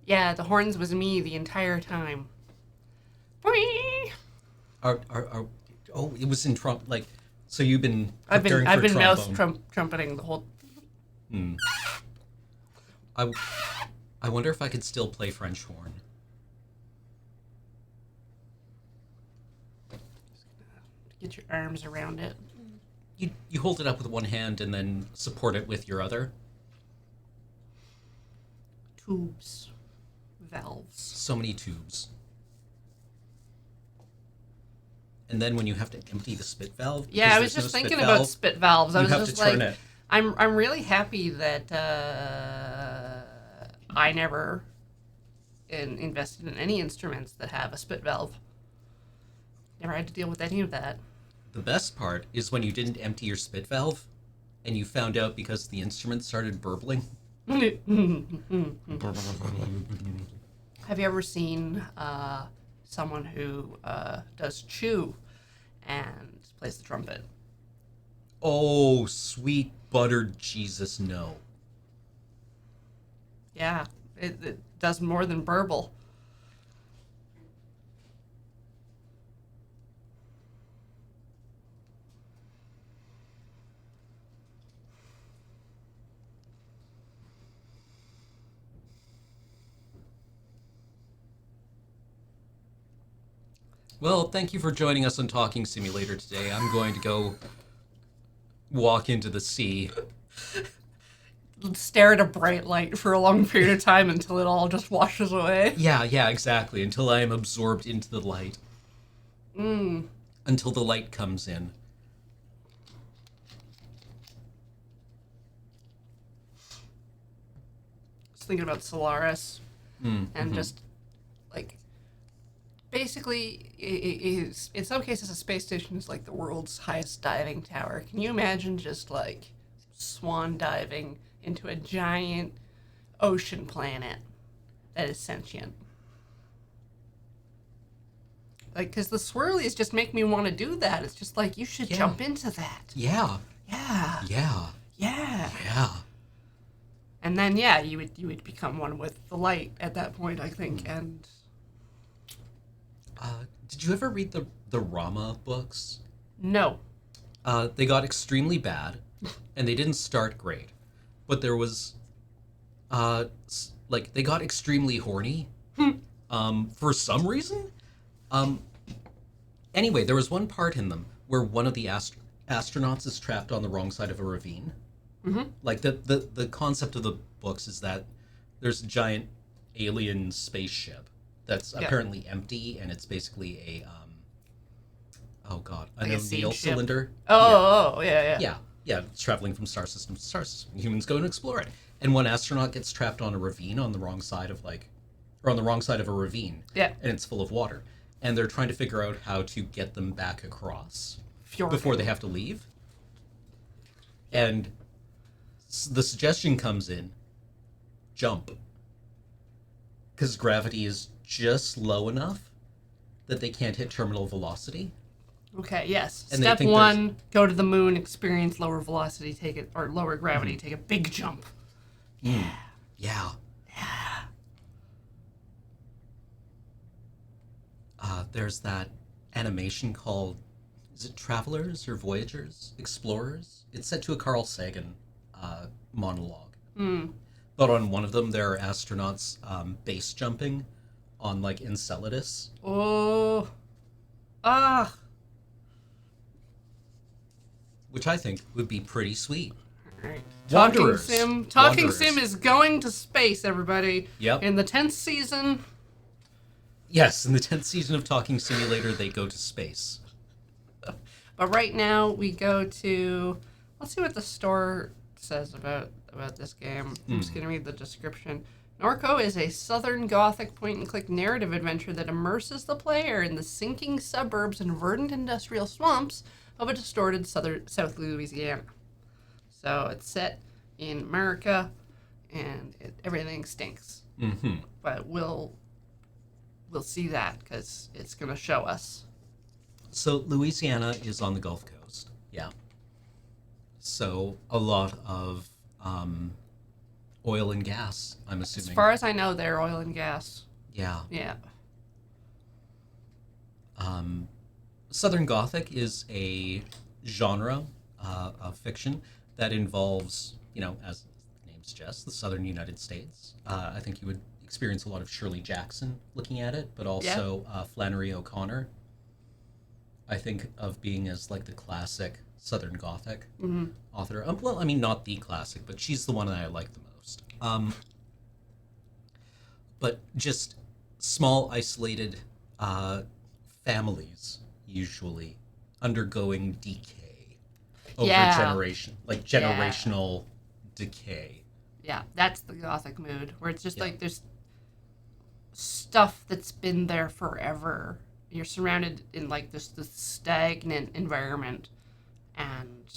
Yeah, the horns was me the entire time. Oh, it was in Trump. Like, so you've been I've preparing been for mouse trombone. trumpeting the whole. Hmm. I, I wonder if I could still play French horn. Get your arms around it. You hold it up with one hand and then support it with your other. Tubes. Valves. So many tubes. And then when you have to empty the spit valve, Yeah, I was just thinking about spit valves. I was just like, I'm really happy that I never invested in any instruments that have a spit valve. Never had to deal with any of that. The best part is when you didn't empty your spit valve, and you found out because the instrument started burbling. Have you ever seen someone who does chew and plays the trumpet? Oh, sweet buttered Jesus, no. Yeah, it does more than burble. Well, thank you for joining us on Talking Simulator today. I'm going to go walk into the sea. Stare at a bright light for a long period of time until it all just washes away. Yeah, exactly. Until I am absorbed into the light. Until the light comes in. I was thinking about Solaris and just like basically in some cases a space station is like the world's highest diving tower. Can you imagine just like swan diving into a giant ocean planet that is sentient? Like, because the swirlies just make me want to do that. It's just like, you should jump into that. Yeah. Yeah. Yeah. Yeah. Yeah. And then, yeah, you would become one with the light at that point, I think. And did you ever read the Rama books? no. They got extremely bad, and they didn't start great. But there was, they got extremely horny, for some reason. Anyway, there was one part in them where one of the astronauts is trapped on the wrong side of a ravine. Mm-hmm. Like, the concept of the books is that there's a giant alien spaceship that's apparently empty, and it's basically a, an O'Neill cylinder. Yeah. Yeah, it's traveling from star system to star system. Humans go and explore it. And one astronaut gets trapped on a ravine on the wrong side of a ravine. Yeah. And it's full of water. And they're trying to figure out how to get them back across before they have to leave. And the suggestion comes in, jump. Because gravity is just low enough that they can't hit terminal velocity. Okay, yes. And Step 1, go to the moon, experience lower velocity, or lower gravity, take a big jump. Yeah. There's that animation called, is it Travelers or Voyagers? Explorers? It's set to a Carl Sagan monologue. But on one of them, there are astronauts base jumping on, like, Enceladus. Oh. Which I think would be pretty sweet. All right. Wanderers. Talking Sim is going to space, everybody. Yep. In the 10th season. Yes, in the 10th season of Talking Simulator, they go to space. But right now, we go to... Let's see what the store says about this game. I'm just going to read the description. NORCO is a southern gothic point-and-click narrative adventure that immerses the player in the sinking suburbs and verdant industrial swamps of a distorted South Louisiana. So it's set in America, and everything stinks. Mm-hmm. But we'll see that because it's going to show us So Louisiana is on the Gulf Coast. Yeah. So a lot of oil and gas, I'm assuming. As far as I know, they're oil and gas. Yeah. Yeah. Southern Gothic is a genre of fiction that involves, as the name suggests, the southern United States. I think you would experience a lot of Shirley Jackson looking at it, but also Flannery O'Connor. I think of being as like the classic Southern Gothic author. Well, I mean, not the classic, but she's the one that I like the most. But just small, isolated families, usually undergoing decay over generation, like generational decay. Yeah, that's the Gothic mood, where it's just like there's stuff that's been there forever. You're surrounded in like this stagnant environment, and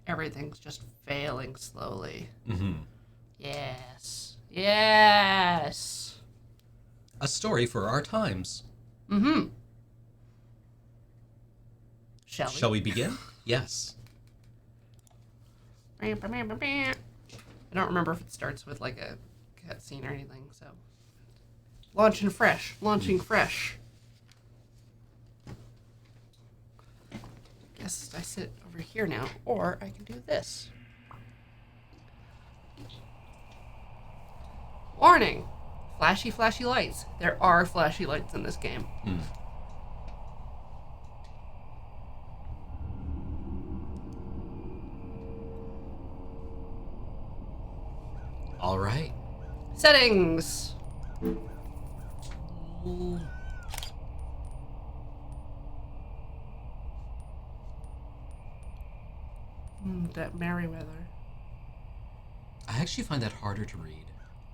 everything's just failing slowly. Mm-hmm. Yes. A story for our times. Mm-hmm. Shall we begin? Yes. I don't remember if it starts with like a cutscene or anything, so. Launching fresh. Guess I sit over here now, or I can do this. Warning! Flashy lights. There are flashy lights in this game. All right. Settings! That Merryweather. I actually find that harder to read.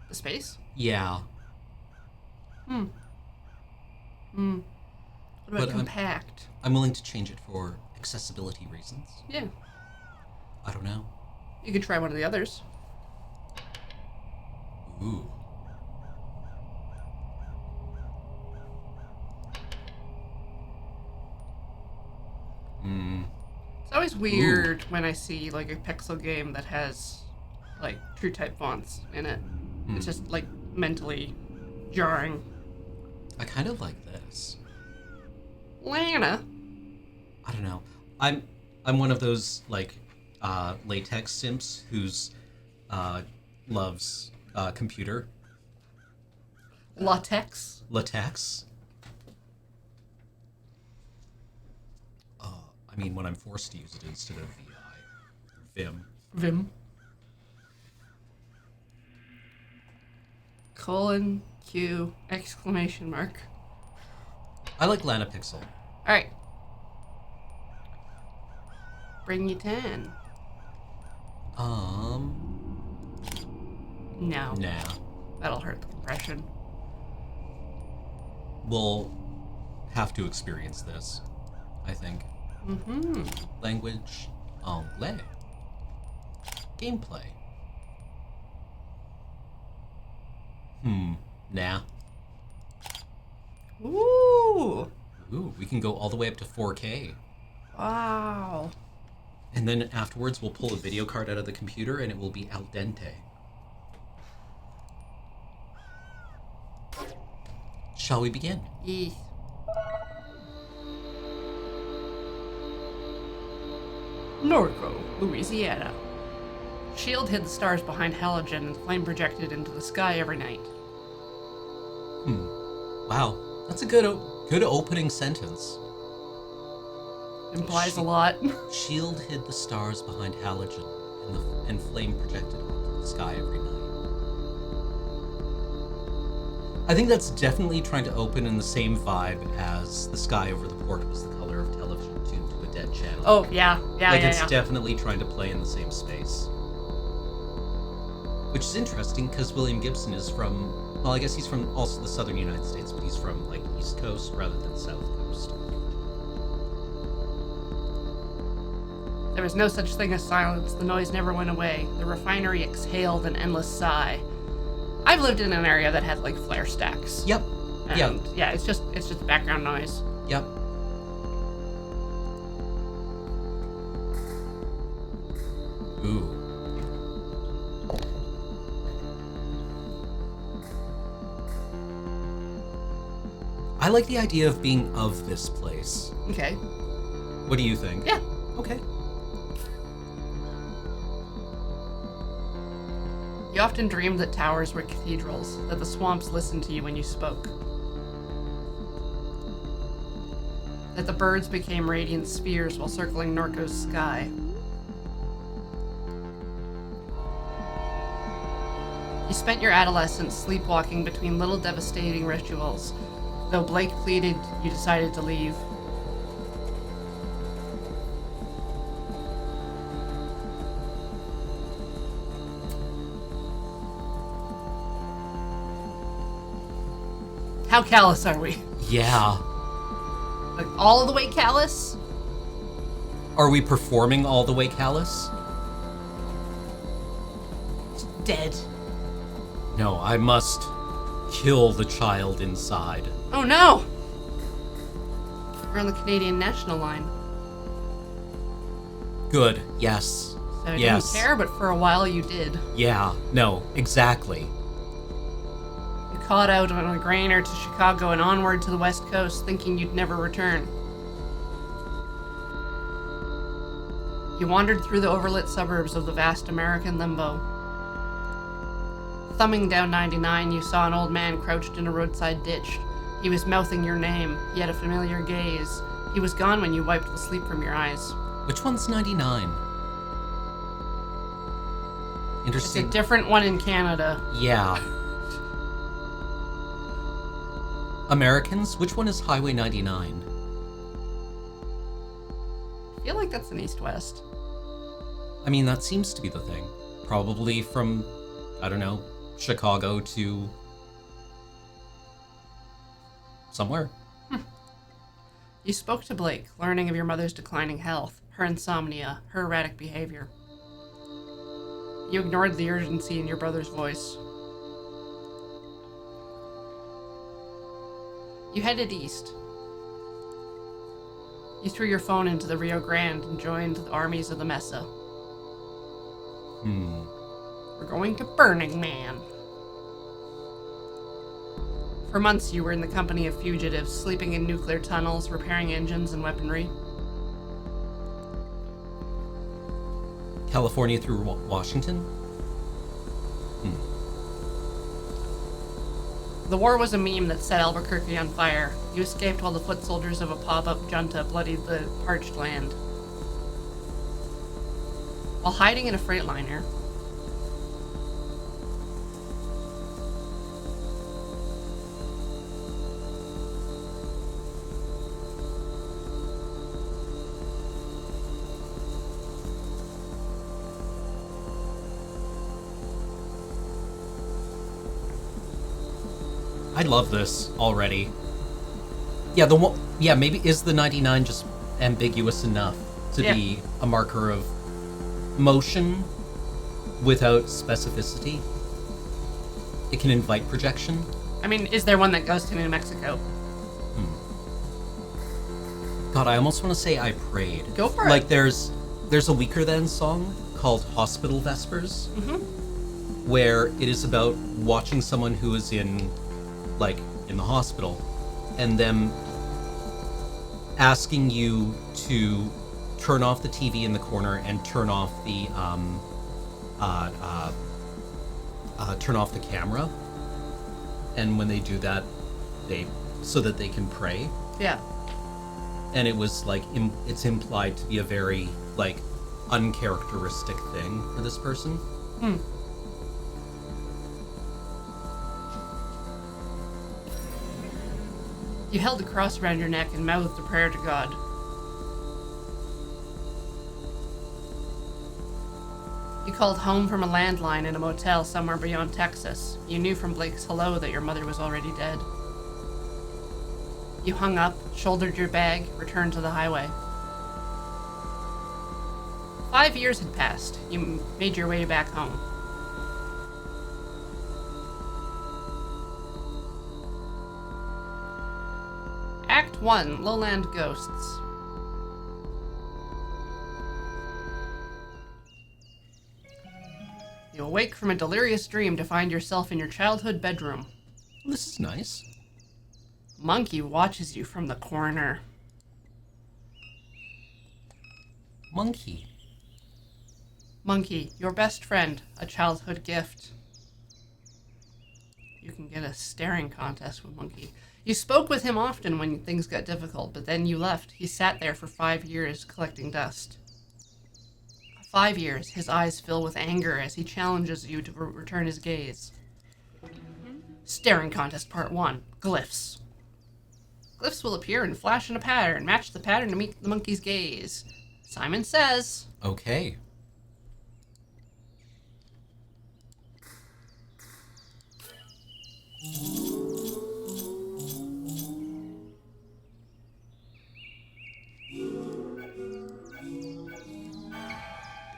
The space? Yeah. What about compact? I'm willing to change it for accessibility reasons. Yeah. I don't know. You could try one of the others. Ooh. It's always weird when I see like a pixel game that has like true type fonts in it. It's just like mentally jarring. I kind of like this. Lana. I don't know. I'm one of those like latex simps who's loves computer. Latex. I mean, when I'm forced to use it instead of VI. Vim. Colon Q exclamation mark. I like Lana Pixel. Alright. Bring you 10. No. Nah. That'll hurt the compression. We'll have to experience this, I think. Language anglais. Gameplay. Nah. Ooh, we can go all the way up to 4K. wow. And then afterwards we'll pull a video card out of the computer and it will be al dente. Shall we begin? Yes. NORCO, Louisiana. Shield hid the stars behind halogen and flame projected into the sky every night. Wow, that's a good opening sentence. Implies a lot. Shield hid the stars behind halogen and flame projected into the sky every night. I think that's definitely trying to open in the same vibe as the sky over the port was the color of television tuned to a dead channel. Oh, yeah. It's definitely trying to play in the same space. Which is interesting because William Gibson is from, well, I guess he's from also the southern United States, but he's from like East Coast rather than South Coast. There was no such thing as silence. The noise never went away. The refinery exhaled an endless sigh. I've lived in an area that had like flare stacks. Yep. And yeah, it's just background noise. Yep. Ooh. I like the idea of being of this place. Okay. What do you think? Yeah. Okay. You often dreamed that towers were cathedrals, that the swamps listened to you when you spoke. That the birds became radiant spheres while circling Norco's sky. You spent your adolescence sleepwalking between little devastating rituals. Though Blake pleaded, you decided to leave. How callous are we? Yeah. Like, all the way callous? Are we performing all the way callous? Dead. No, I must kill the child inside. Oh no! We're on the Canadian national line. Good, yes. So I Yes. didn't care, but for a while you did. Yeah, no, exactly. You caught out on a grainer to Chicago and onward to the West Coast, thinking you'd never return. You wandered through the overlit suburbs of the vast American limbo. Thumbing down 99, you saw an old man crouched in a roadside ditch. He was mouthing your name. He had a familiar gaze. He was gone when you wiped the sleep from your eyes. Which one's 99? It's a Interesting. different one in Canada. Yeah. Americans, which one is Highway 99? I feel like that's an east-west. I mean, that seems to be the thing. Probably from, I don't know, Chicago to somewhere. You spoke to Blake, learning of your mother's declining health, her insomnia, her erratic behavior. You ignored the urgency in your brother's voice. You headed east. You threw your phone into the Rio Grande and joined the armies of the Mesa. We're going to Burning Man. For months you were in the company of fugitives, sleeping in nuclear tunnels, repairing engines and weaponry. California through Washington? The war was a meme that set Albuquerque on fire. You escaped while the foot soldiers of a pop-up junta bloodied the parched land. While hiding in a freightliner, I love this already. Yeah, the one. Yeah, maybe is the 99 just ambiguous enough to be a marker of motion without specificity? It can invite projection. I mean, is there one that goes to New Mexico? God, I almost want to say I prayed. Go for Like it. there's a Weaker Than song called Hospital Vespers, where it is about watching someone who is in the hospital, and them asking you to turn off the TV in the corner and turn off the camera. And when they do that, so that they can pray. Yeah. And it was like it's implied to be a very uncharacteristic thing for this person. You held the cross around your neck and mouthed a prayer to God. You called home from a landline in a motel somewhere beyond Texas. You knew from Blake's hello that your mother was already dead. You hung up, shouldered your bag, returned to the highway. 5 years had passed. You made your way back home. Act 1, Lowland Ghosts. You awake from a delirious dream to find yourself in your childhood bedroom. This is nice. Monkey watches you from the corner. Monkey. Monkey, your best friend, a childhood gift. You can get a staring contest with Monkey. You spoke with him often when things got difficult, but then you left. He sat there for 5 years collecting dust. 5 years, his eyes fill with anger as he challenges you to return his gaze. Staring contest part 1, glyphs. Glyphs will appear and flash in a pattern. Match the pattern to meet the monkey's gaze. Simon says. Okay.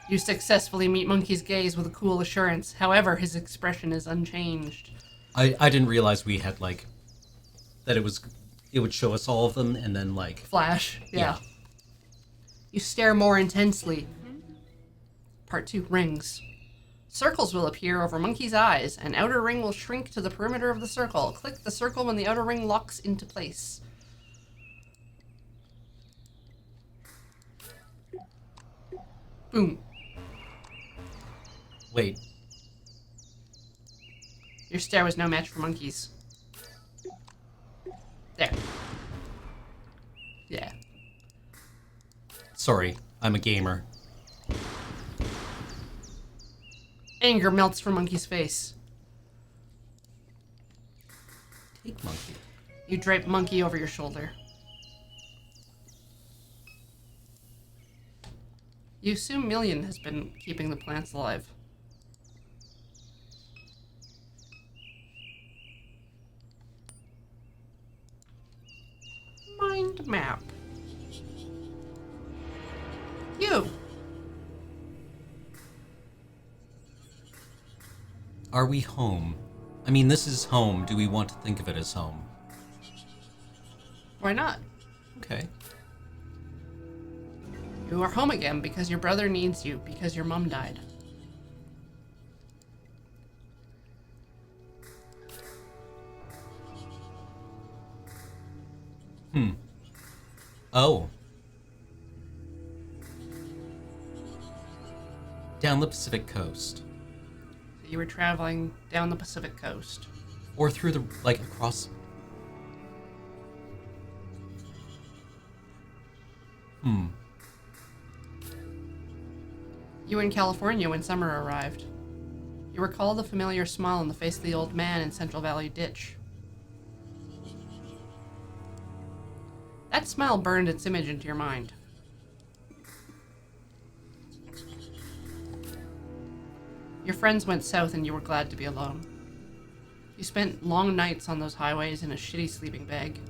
You successfully meet Monkey's gaze with a cool assurance. However, his expression is unchanged. I didn't realize we had, like, that it would show us all of them and then, like... Flash, yeah. Yeah. You stare more intensely. Part 2, rings. Circles will appear over Monkey's eyes. An outer ring will shrink to the perimeter of the circle. Click the circle when the outer ring locks into place. Boom. Wait. Your stare was no match for Monkey's. There. Yeah. Sorry, I'm a gamer. Anger melts from Monkey's face. Take Monkey. You drape Monkey over your shoulder. You assume Million has been keeping the plants alive. Mind map. You. Are we home? I mean, this is home. Do we want to think of it as home? Why not? Okay. You are home again because your brother needs you, because your mom died. Oh. Down the Pacific coast. You were traveling down the Pacific coast. Or through the, like, across... You were in California when summer arrived. You recall the familiar smile on the face of the old man in Central Valley Ditch. That smile burned its image into your mind. Your friends went south and you were glad to be alone. You spent long nights on those highways in a shitty sleeping bag.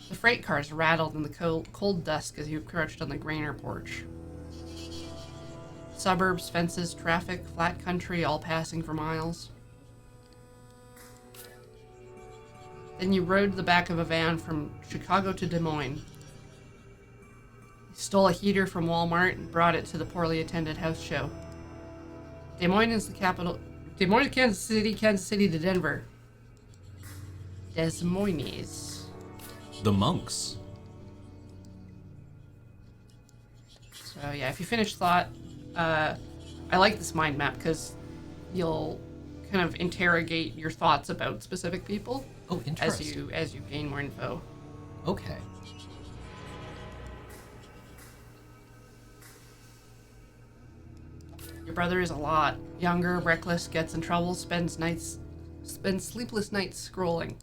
The freight cars rattled in the cold dusk as you crouched on the grainer porch. Suburbs, fences, traffic, flat country, all passing for miles. Then you rode the back of a van from Chicago to Des Moines. You stole a heater from Walmart and brought it to the poorly attended house show. Des Moines is the capital. Des Moines to Kansas City to Denver. Des Moines. The monks. So yeah, if you finish thought, I like this mind map because you'll kind of interrogate your thoughts about specific people. Oh, interesting. As you gain more info. Okay. Your brother is a lot younger, reckless, gets in trouble, spends sleepless nights scrolling.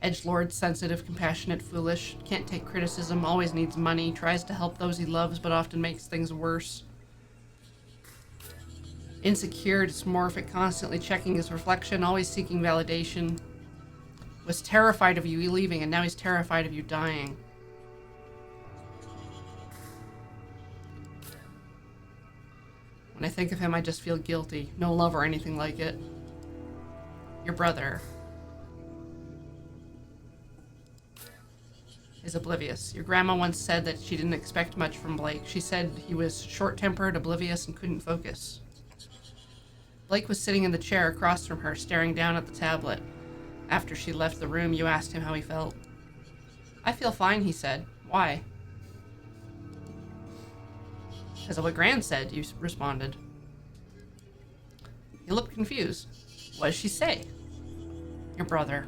Edgelord, sensitive, compassionate, foolish, can't take criticism, always needs money, tries to help those he loves but often makes things worse. Insecure, dysmorphic, constantly checking his reflection, always seeking validation. Was terrified of you leaving and now he's terrified of you dying. When I think of him, I just feel guilty. No love or anything like it. Your brother. is oblivious. Your grandma once said that she didn't expect much from Blake. She said he was short-tempered, oblivious, and couldn't focus. Blake was sitting in the chair across from her, staring down at the tablet. After she left the room, you asked him how he felt. I feel fine, he said. Why? Because of what Gran said, you responded. You looked confused. What did she say? Your brother.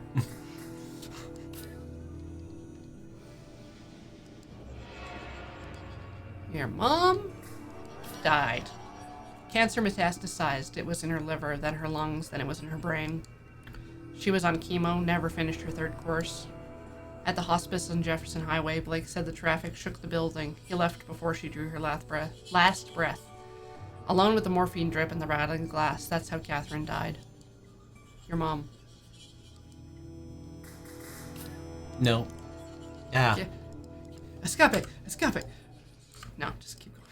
Your mom died. Cancer metastasized. It was in her liver, then her lungs, then it was in her brain. She was on chemo, never finished her third course. At the hospice on Jefferson Highway, Blake said the traffic shook the building. He left before she drew her last breath. Alone with the morphine drip and the rattling glass, that's how Catherine died. Your mom. No. Yeah. Escape. No, just keep going.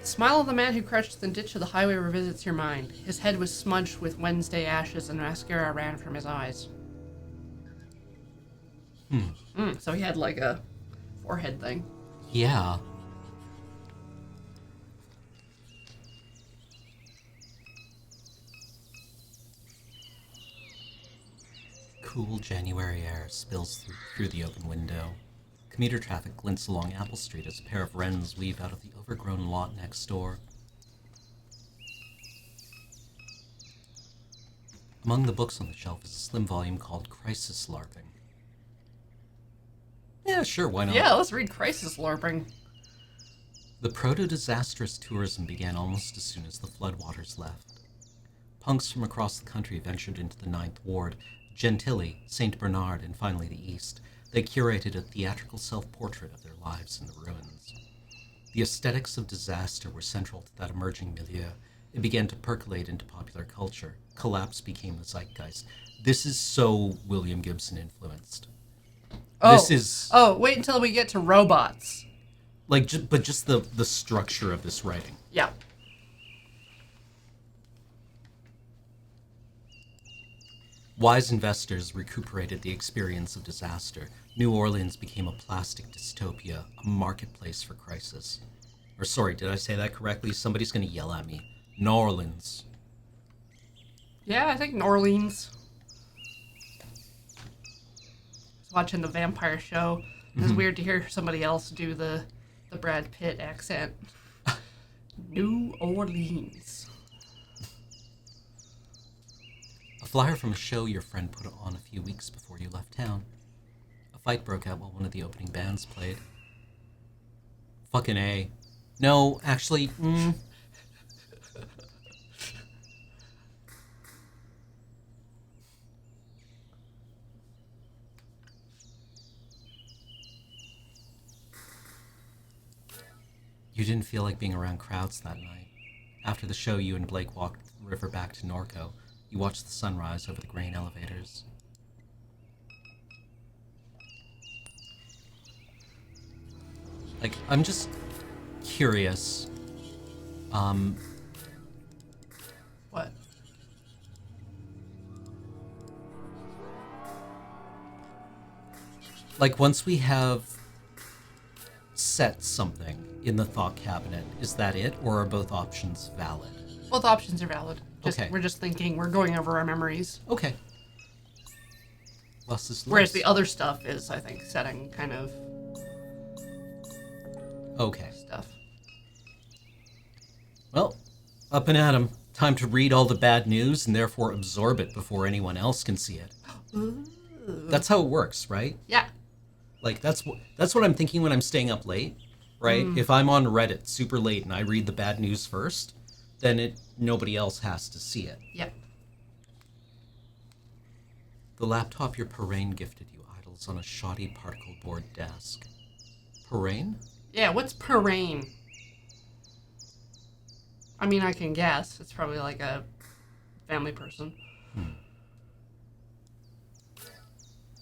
The smile of the man who crouched in the ditch of the highway revisits your mind. His head was smudged with Wednesday ashes and mascara ran from his eyes. So he had like a forehead thing. Yeah. Cool January air spills through the open window. Commuter traffic glints along Apple Street as a pair of wrens weave out of the overgrown lot next door. Among the books on the shelf is a slim volume called Crisis LARPing. Yeah, sure, why not? Yeah, let's read Crisis LARPing. The proto-disastrous tourism began almost as soon as the floodwaters left. Punks from across the country ventured into the Ninth Ward, Gentilly, St. Bernard, and finally the East. They curated a theatrical self-portrait of their lives in the ruins. The aesthetics of disaster were central to that emerging milieu. It began to percolate into popular culture. Collapse became the zeitgeist. This is so William Gibson influenced. Wait until we get to robots. But just the structure of this writing. Yeah. Wise investors recuperated the experience of disaster. New Orleans became a plastic dystopia, a marketplace for crisis. Or sorry, did I say that correctly? Somebody's going to yell at me. New Orleans. Yeah, I think New Orleans. I was watching the vampire show. It was weird to hear somebody else do the Brad Pitt accent. New Orleans. A flyer from a show your friend put on a few weeks before you left town. A fight broke out while one of the opening bands played. Fucking A. No, actually, You didn't feel like being around crowds that night. After the show, you and Blake walked the river back to Norco. You watched the sunrise over the grain elevators. I'm just curious. What? Once we have set something in the thought cabinet, is that it, or are both options valid? Both options are valid. Okay. We're just thinking, we're going over our memories. Okay. Less is less. Whereas the other stuff is, I think, setting kind of okay stuff. Well, up and at 'em. Time to read all the bad news and therefore absorb it before anyone else can see it. Ooh. That's how it works, right? Yeah. That's what I'm thinking when I'm staying up late, right? If I'm on Reddit super late and I read the bad news first, then nobody else has to see it. Yep. The laptop your Parain gifted you idles on a shoddy particle board desk. Parain? Yeah, what's Parain? I mean, I can guess. It's probably like a family person.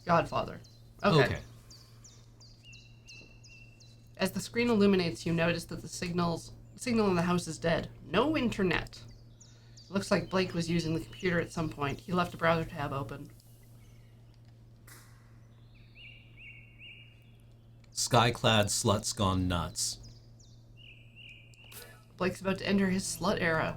Godfather. Okay. As the screen illuminates, you notice that the signal in the house is dead. No internet. Looks like Blake was using the computer at some point. He left a browser tab open. Sky-clad slut's gone nuts. Blake's about to enter his slut era.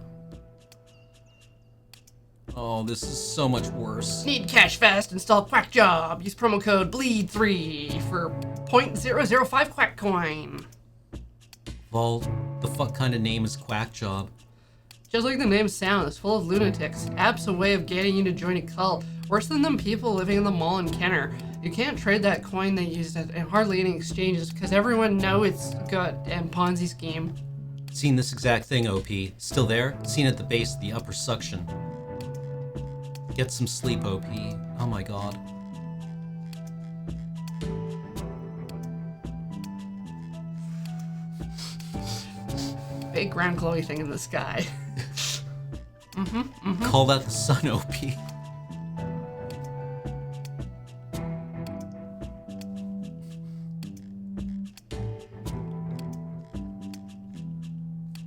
Oh, this is so much worse. Need cash fast, install Quack Job. Use promo code BLEED3 for 0.005 Quack coin. Well, the fuck kind of name is Quack Job? Just like the name sounds, it's full of lunatics. App's a way of getting you to join a cult. Worse than them people living in the mall in Kenner. You can't trade that coin they use at hardly any exchanges because everyone know it's good and Ponzi scheme. Seen this exact thing, OP. Still there? Seen at the base of the upper suction. Get some sleep, OP. Oh my god. Big round glowy thing in the sky. Call that the sun, OP.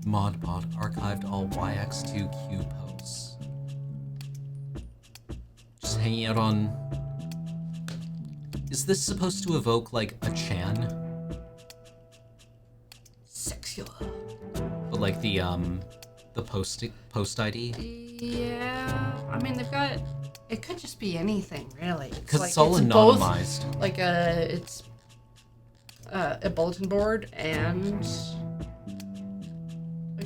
Modbot archived all YX2Q posts. Just hanging out on... Is this supposed to evoke, like, a Chan? Sexual. But, like, the post ID? Yeah. I mean, they've got... It could just be anything, really. Because it's all anonymized. Both, like, it's a bulletin board and...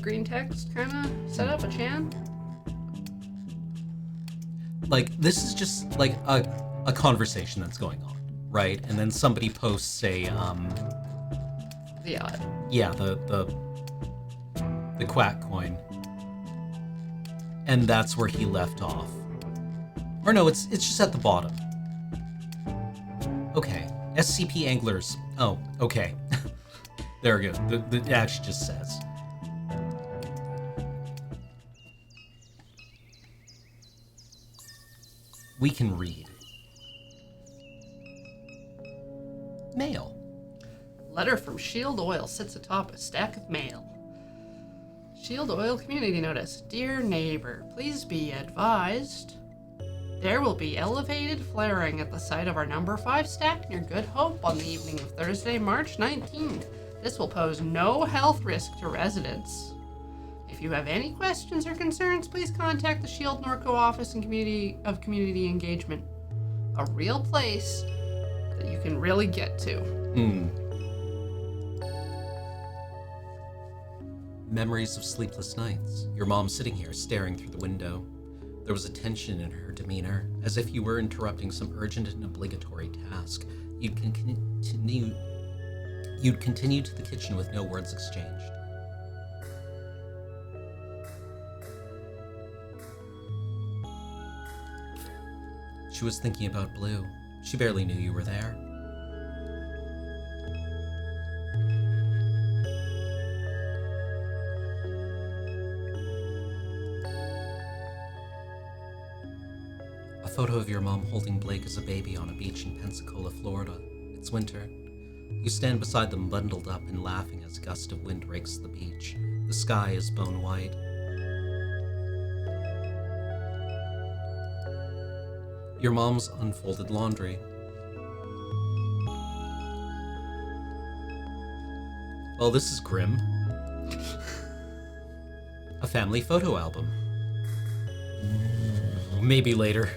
green text kind of set up, a Chan. Like, this is just like a conversation that's going on, right? And then somebody posts a the Quack coin, and that's where he left off. Or no, it's just at the bottom. Okay, SCP anglers. Oh, okay. There we go. It actually just says. We can read. Mail. Letter from Shield Oil sits atop a stack of mail. Shield Oil Community Notice. Dear neighbor, please be advised. There will be elevated flaring at the site of our number 5 stack near Good Hope on the evening of Thursday, March 19th. This will pose no health risk to residents. If you have any questions or concerns, please contact the Shield NORCO office and community engagement. A real place that you can really get to. Memories of sleepless nights. Your mom sitting here staring through the window. There was a tension in her demeanor, as if you were interrupting some urgent and obligatory task. You'd continue to the kitchen with no words exchanged. She was thinking about Blue. She barely knew you were there. A photo of your mom holding Blake as a baby on a beach in Pensacola, Florida. It's winter. You stand beside them bundled up and laughing as a gust of wind rakes the beach. The sky is bone white. Your mom's unfolded laundry. Well, this is grim. A family photo album. Maybe later.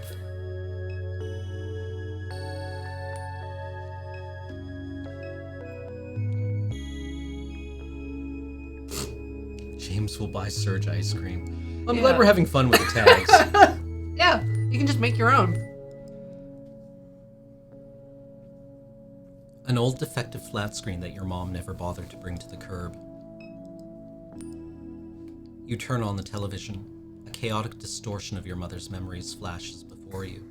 James will buy Surge ice cream. I'm glad we're having fun with the tags. Yeah, you can just make your own. An old defective flat screen that your mom never bothered to bring to the curb. You turn on the television. A chaotic distortion of your mother's memories flashes before you.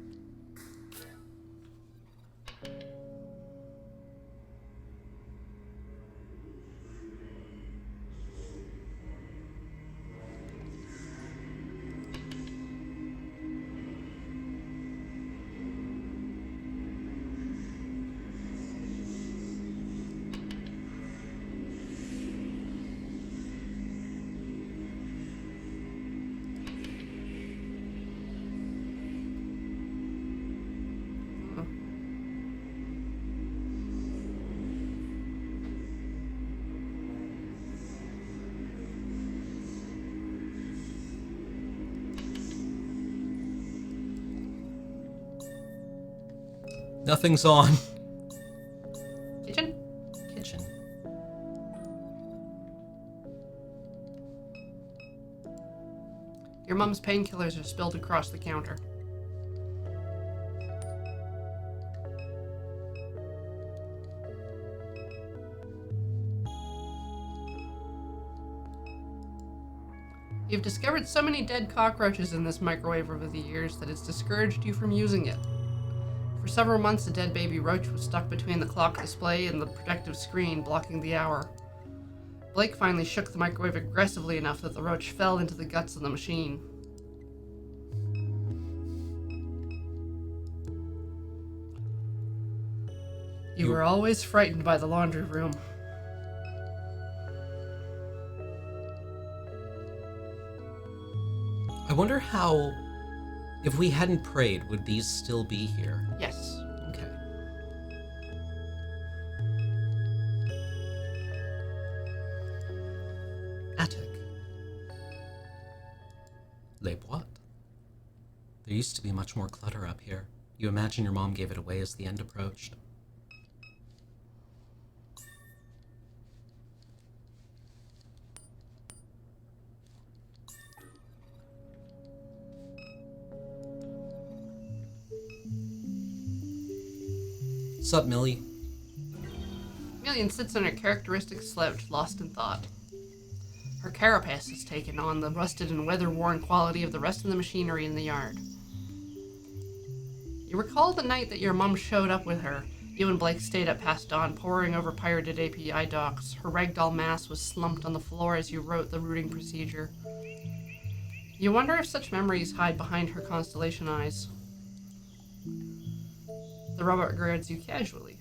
Nothing's on. Kitchen? Kitchen. Your mom's painkillers are spilled across the counter. You've discovered so many dead cockroaches in this microwave over the years that it's discouraged you from using it. For several months, a dead baby roach was stuck between the clock display and the protective screen, blocking the hour. Blake finally shook the microwave aggressively enough that the roach fell into the guts of the machine. You were always frightened by the laundry room. I wonder how, if we hadn't prayed, would these still be here? Yes. Okay. Attic. Les boîtes. There used to be much more clutter up here. You imagine your mom gave it away as the end approached. Sup, Millie? Million sits on her characteristic slouch, lost in thought. Her carapace has taken on the rusted and weather-worn quality of the rest of the machinery in the yard. You recall the night that your mom showed up with her. You and Blake stayed up past dawn, poring over pirated API docs. Her ragdoll mass was slumped on the floor as you wrote the routing procedure. You wonder if such memories hide behind her constellation eyes. The robot regards you casually.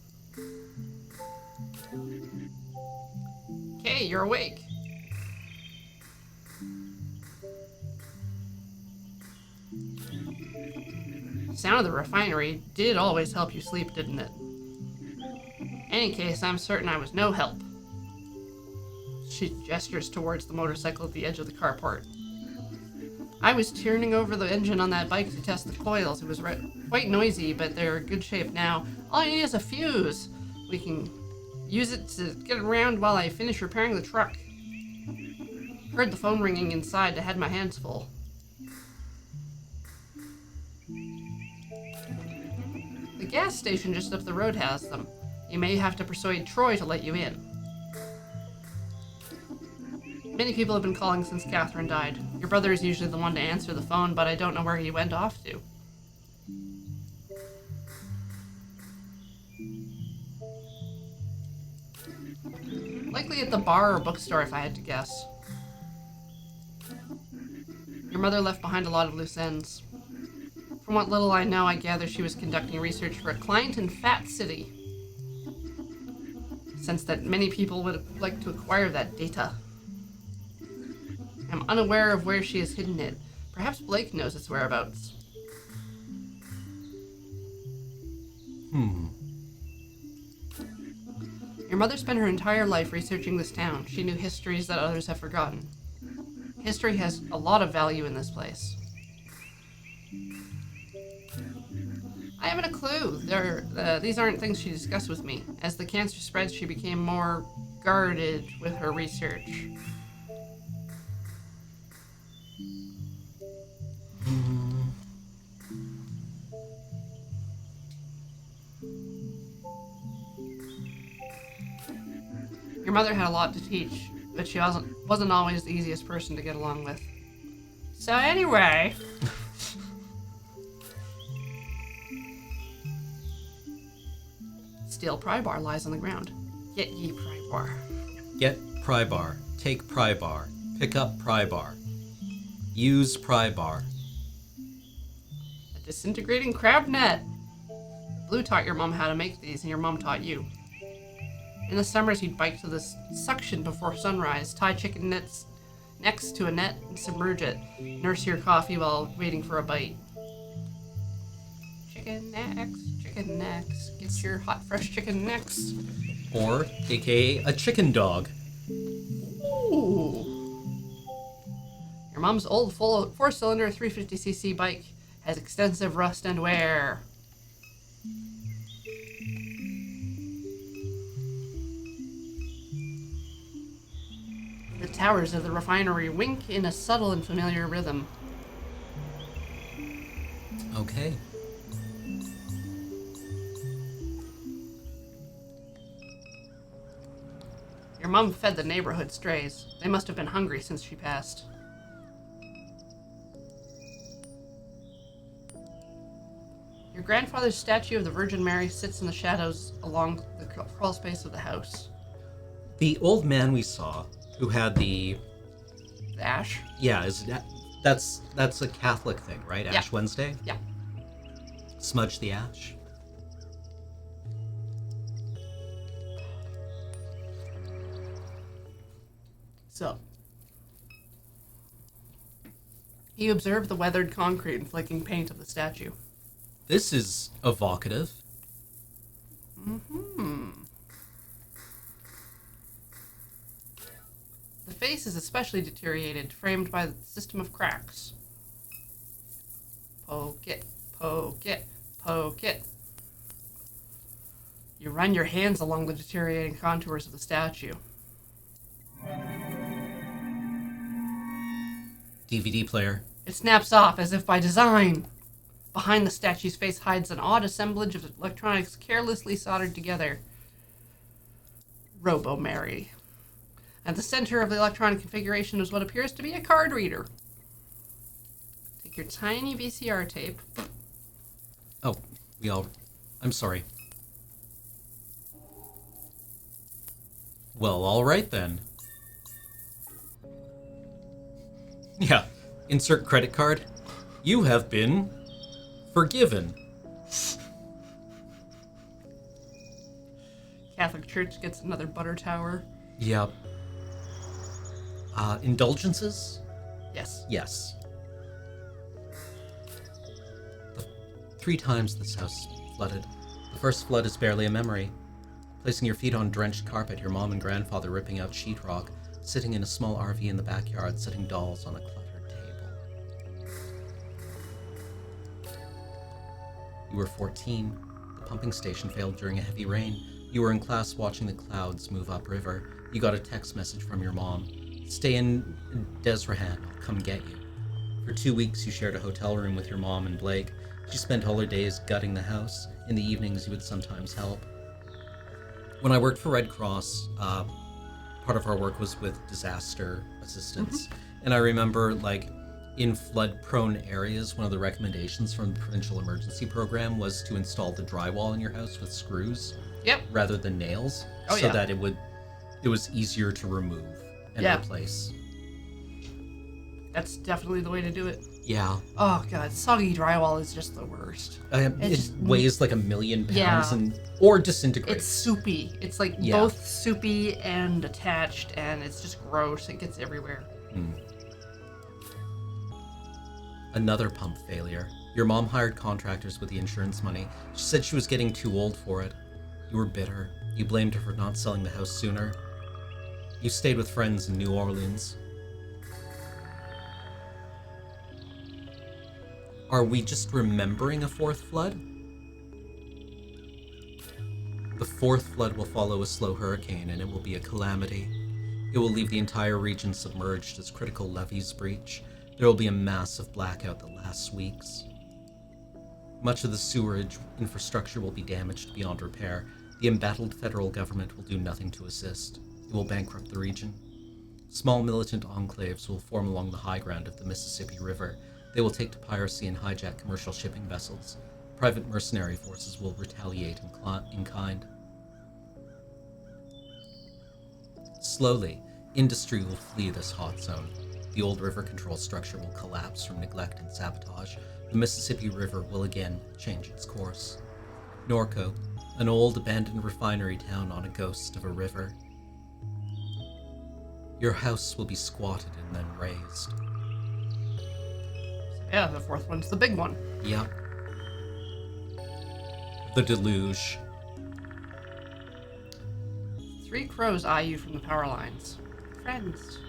Okay, you're awake. The sound of the refinery did always help you sleep, didn't it? In any case, I'm certain I was no help. She gestures towards the motorcycle at the edge of the carport. I was turning over the engine on that bike to test the coils. It was quite noisy, but they're in good shape now. All I need is a fuse. We can use it to get around while I finish repairing the truck. Heard the phone ringing inside. I had my hands full. The gas station just up the road has them. You may have to persuade Troy to let you in. Many people have been calling since Catherine died. Your brother is usually the one to answer the phone, but I don't know where he went off to. Likely at the bar or bookstore, if I had to guess. Your mother left behind a lot of loose ends. From what little I know, I gather she was conducting research for a client in Fat City. Since that many people would like to acquire that data. I'm unaware of where she has hidden it. Perhaps Blake knows its whereabouts. Your mother spent her entire life researching this town. She knew histories that others have forgotten. History has a lot of value in this place. I haven't a clue. These aren't things she discussed with me. As the cancer spread, she became more guarded with her research. Your mother had a lot to teach, but she wasn't always the easiest person to get along with. So anyway... Steel pry bar lies on the ground. Get ye pry bar. Get pry bar. Take pry bar. Pick up pry bar. Use pry bar. A disintegrating crab net. Blue taught your mom how to make these, and your mom taught you. In the summers, you'd bike to this suction before sunrise, tie chicken nets next to a net and submerge it. Nurse your coffee while waiting for a bite. Chicken necks. Get your hot, fresh chicken necks. Or, aka, a chicken dog. Ooh. Your mom's old full 4-cylinder 350cc bike has extensive rust and wear. towers of the refinery wink in a subtle and familiar rhythm. Okay. Your mom fed the neighborhood strays. They must have been hungry since she passed. Your grandfather's statue of the Virgin Mary sits in the shadows along the crawl space of the house. The old man we saw, who had the Ash? Yeah, that's a Catholic thing, right? Yeah. Ash Wednesday? Yeah. Smudge the ash. So, you observe the weathered concrete and flaking paint of the statue. This is evocative. Mm-hmm. The face is especially deteriorated, framed by the system of cracks. Poke it, poke it, poke it. You run your hands along the deteriorating contours of the statue. DVD player. It snaps off as if by design. Behind the statue's face hides an odd assemblage of electronics carelessly soldered together. Robo-Mary. At the center of the electronic configuration is what appears to be a card reader. Take your tiny VCR tape. Oh, I'm sorry. Well, all right then. Yeah, insert credit card. You have been forgiven. Catholic Church gets another butter tower. Yep. Indulgences? Yes. Yes. 3 times this house flooded. The first flood is barely a memory. Placing your feet on drenched carpet, your mom and grandfather ripping out sheetrock, sitting in a small RV in the backyard, setting dolls on a cluttered table. You were 14. The pumping station failed during a heavy rain. You were in class watching the clouds move upriver. You got a text message from your mom. Stay in Desrahan, I'll come get you. For 2 weeks you shared a hotel room with your mom and Blake. She spent all her days gutting the house. In the evenings you would sometimes help. When I worked for Red Cross, part of our work was with disaster assistance. And I remember, like, in flood-prone areas, one of the recommendations from the Provincial Emergency Program was to install the drywall in your house with screws rather than nails, that it was easier to remove and replace. That's definitely the way to do it. Yeah. Oh, God. Soggy drywall is just the worst. It weighs like 1,000,000 pounds or disintegrates. It's soupy. It's like both soupy and attached, and it's just gross. It gets everywhere. Another pump failure. Your mom hired contractors with the insurance money. She said she was getting too old for it. You were bitter. You blamed her for not selling the house sooner. You stayed with friends in New Orleans. Are we just remembering a 4th flood? The 4th flood will follow a slow hurricane, and it will be a calamity. It will leave the entire region submerged as critical levees breach. There will be a massive blackout that lasts weeks. Much of the sewerage infrastructure will be damaged beyond repair. The embattled federal government will do nothing to assist. It will bankrupt the region. Small militant enclaves will form along the high ground of the Mississippi River. They will take to piracy and hijack commercial shipping vessels. Private mercenary forces will retaliate in kind. Slowly, industry will flee this hot zone. The old river control structure will collapse from neglect and sabotage. The Mississippi River will again change its course. NORCO, an old abandoned refinery town on a ghost of a river. Your house will be squatted and then razed. Yeah, the 4th one's the big one. Yep. The deluge. 3 crows eye you from the power lines. Friends.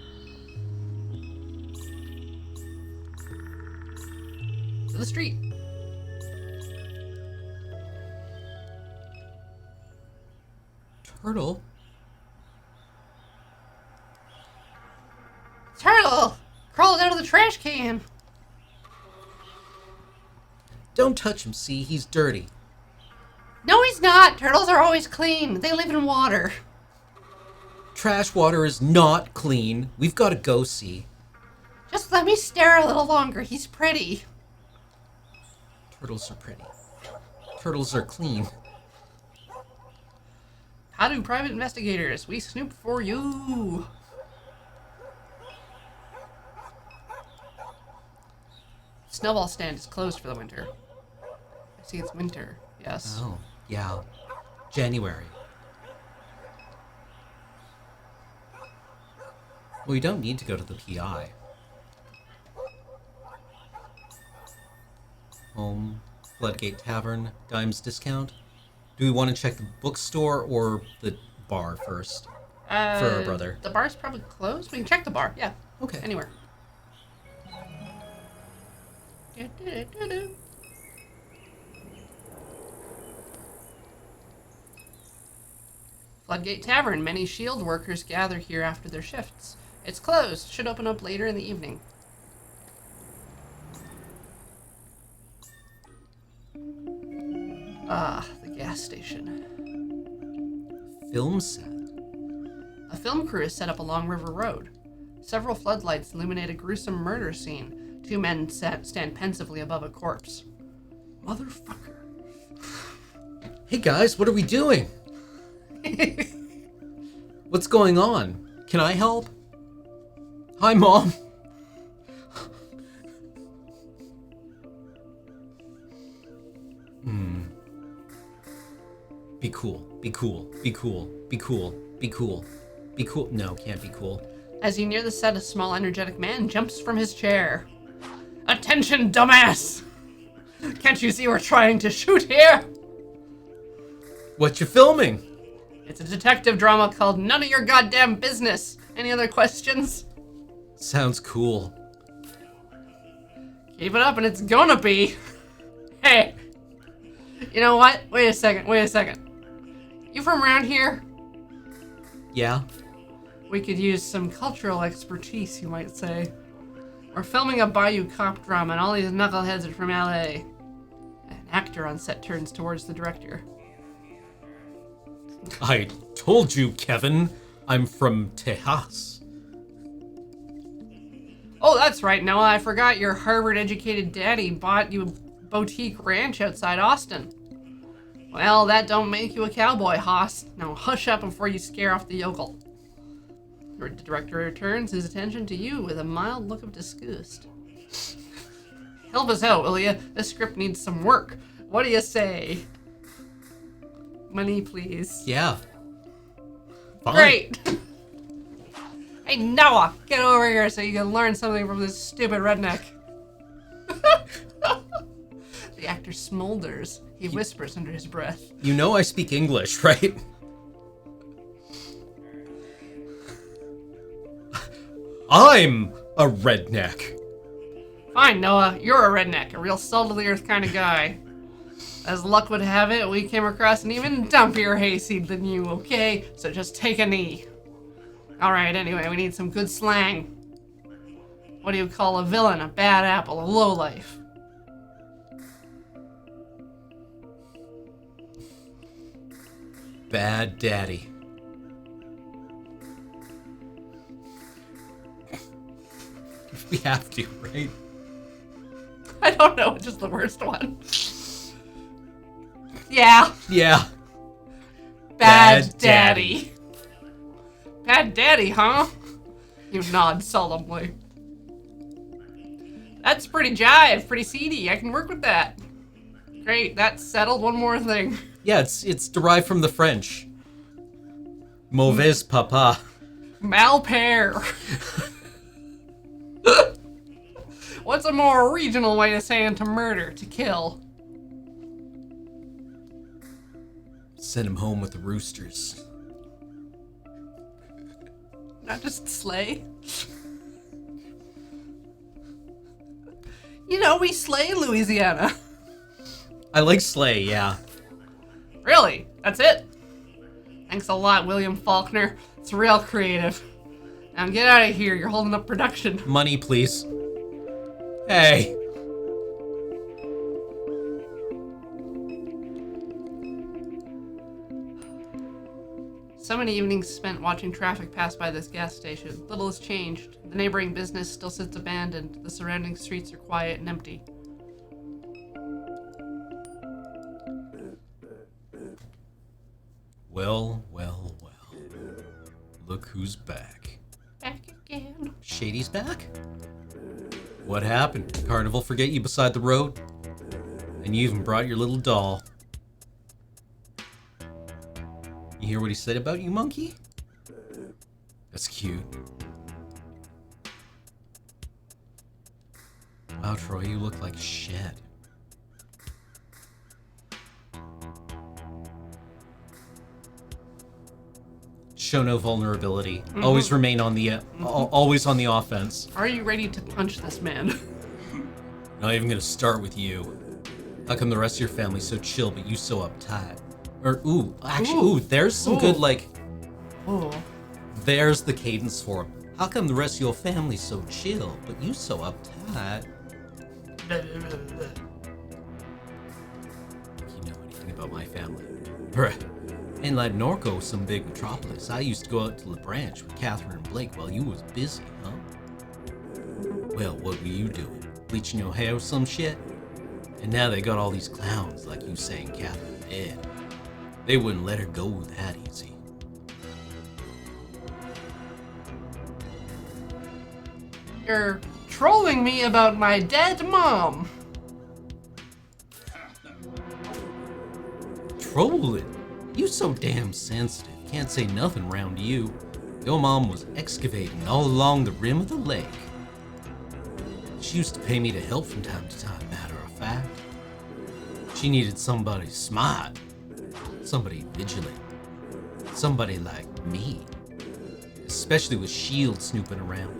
To the street. Turtle? trash can. Don't touch him, see? He's dirty. No, he's not. Turtles are always clean. They live in water. Trash water is not clean. We've got to go, see. Just let me stare a little longer. He's pretty. Turtles are pretty. Turtles are clean. How do private investigators? We snoop for you. Snowball stand is closed for the winter. I see it's winter. Yes. Oh, yeah. January. Well, you don't need to go to the PI. Home, Floodgate Tavern, Dimes discount. Do we want to check the bookstore or the bar first? For our brother. The bar's probably closed. We can check the bar. Yeah. Okay. Anywhere. Floodgate Tavern. Many shield workers gather here after their shifts. It's closed. Should open up later in the evening. Ah, the gas station. Film set. A film crew is set up along River Road. Several floodlights illuminate a gruesome murder scene. Two men stand pensively above a corpse. Motherfucker. Hey guys, what are we doing? What's going on? Can I help? Hi, Mom. Be cool. Be cool. Be cool. Be cool. Be cool. Be cool. No, can't be cool. As you near the set, a small, energetic man jumps from his chair. Attention, dumbass! Can't you see we're trying to shoot here? What you filming? It's a detective drama called None of Your Goddamn Business. Any other questions? Sounds cool. Keep it up and it's gonna be. Hey. You know what? Wait a second. You from around here? Yeah? We could use some cultural expertise, you might say. We're filming a Bayou cop drama and all these knuckleheads are from LA. An actor on set turns towards the director. I told you, Kevin. I'm from Tejas. Oh, that's right, Noah. I forgot your Harvard-educated daddy bought you a boutique ranch outside Austin. Well, that don't make you a cowboy, Hoss. Now hush up before you scare off the yokel. The director returns his attention to you with a mild look of disgust. Help us out, will ya? This script needs some work. What do you say? Money, please. Yeah. Fine. Great! Hey, Noah, get over here so you can learn something from this stupid redneck. The actor smolders. He whispers under his breath. You know I speak English, right? I'm a redneck. Fine, Noah. You're a redneck, a real salt-of-the-earth kind of guy. As luck would have it, we came across an even dumpier hayseed than you, okay? So just take a knee. Alright, anyway, we need some good slang. What do you call a villain, a bad apple, a lowlife? Bad daddy. We have to, right? I don't know, it's just the worst one. Yeah. Yeah. Bad daddy. Bad daddy, huh? You nod solemnly. That's pretty jive, pretty seedy. I can work with that. Great, that's settled. One more thing. Yeah, it's derived from the French. Mauvais papa. Malpare. What's a more regional way of saying to murder, to kill? Send him home with the roosters. Not just slay. You know, we slay in Louisiana. I like slay, yeah. Really? That's it? Thanks a lot, William Faulkner. It's real creative. Now get out of here. You're holding up production. Money, please. Hey. So many evenings spent watching traffic pass by this gas station. Little has changed. The neighboring business still sits abandoned. The surrounding streets are quiet and empty. Well. Look who's back. Back again. Shady's back? What happened? Carnival forget you beside the road? And you even brought your little doll. You hear what he said about you, monkey? That's cute. Wow, Troy, you look like shit. Show no vulnerability. Mm-hmm. Always remain on the always on the offense. Are you ready to punch this man? Not even gonna start with you. How come the rest of your family's so chill, but you so uptight? Or there's some good like. Ooh. There's the cadence for him. How come the rest of your family's so chill, but you so uptight? You know anything about my family? Bruh. Ain't like NORCO, some big metropolis. I used to go out to the branch with Catherine and Blake while you was busy, huh? Well, what were you doing? Bleaching your hair or some shit? And now they got all these clowns like you saying Catherine dead. They wouldn't let her go that easy. You're trolling me about my dead mom. Trolling? You so damn sensitive. Can't say nothing round you. Your mom was excavating all along the rim of the lake. She used to pay me to help from time to time, matter of fact. She needed somebody smart, somebody vigilant, somebody like me. Especially with Shield snooping around.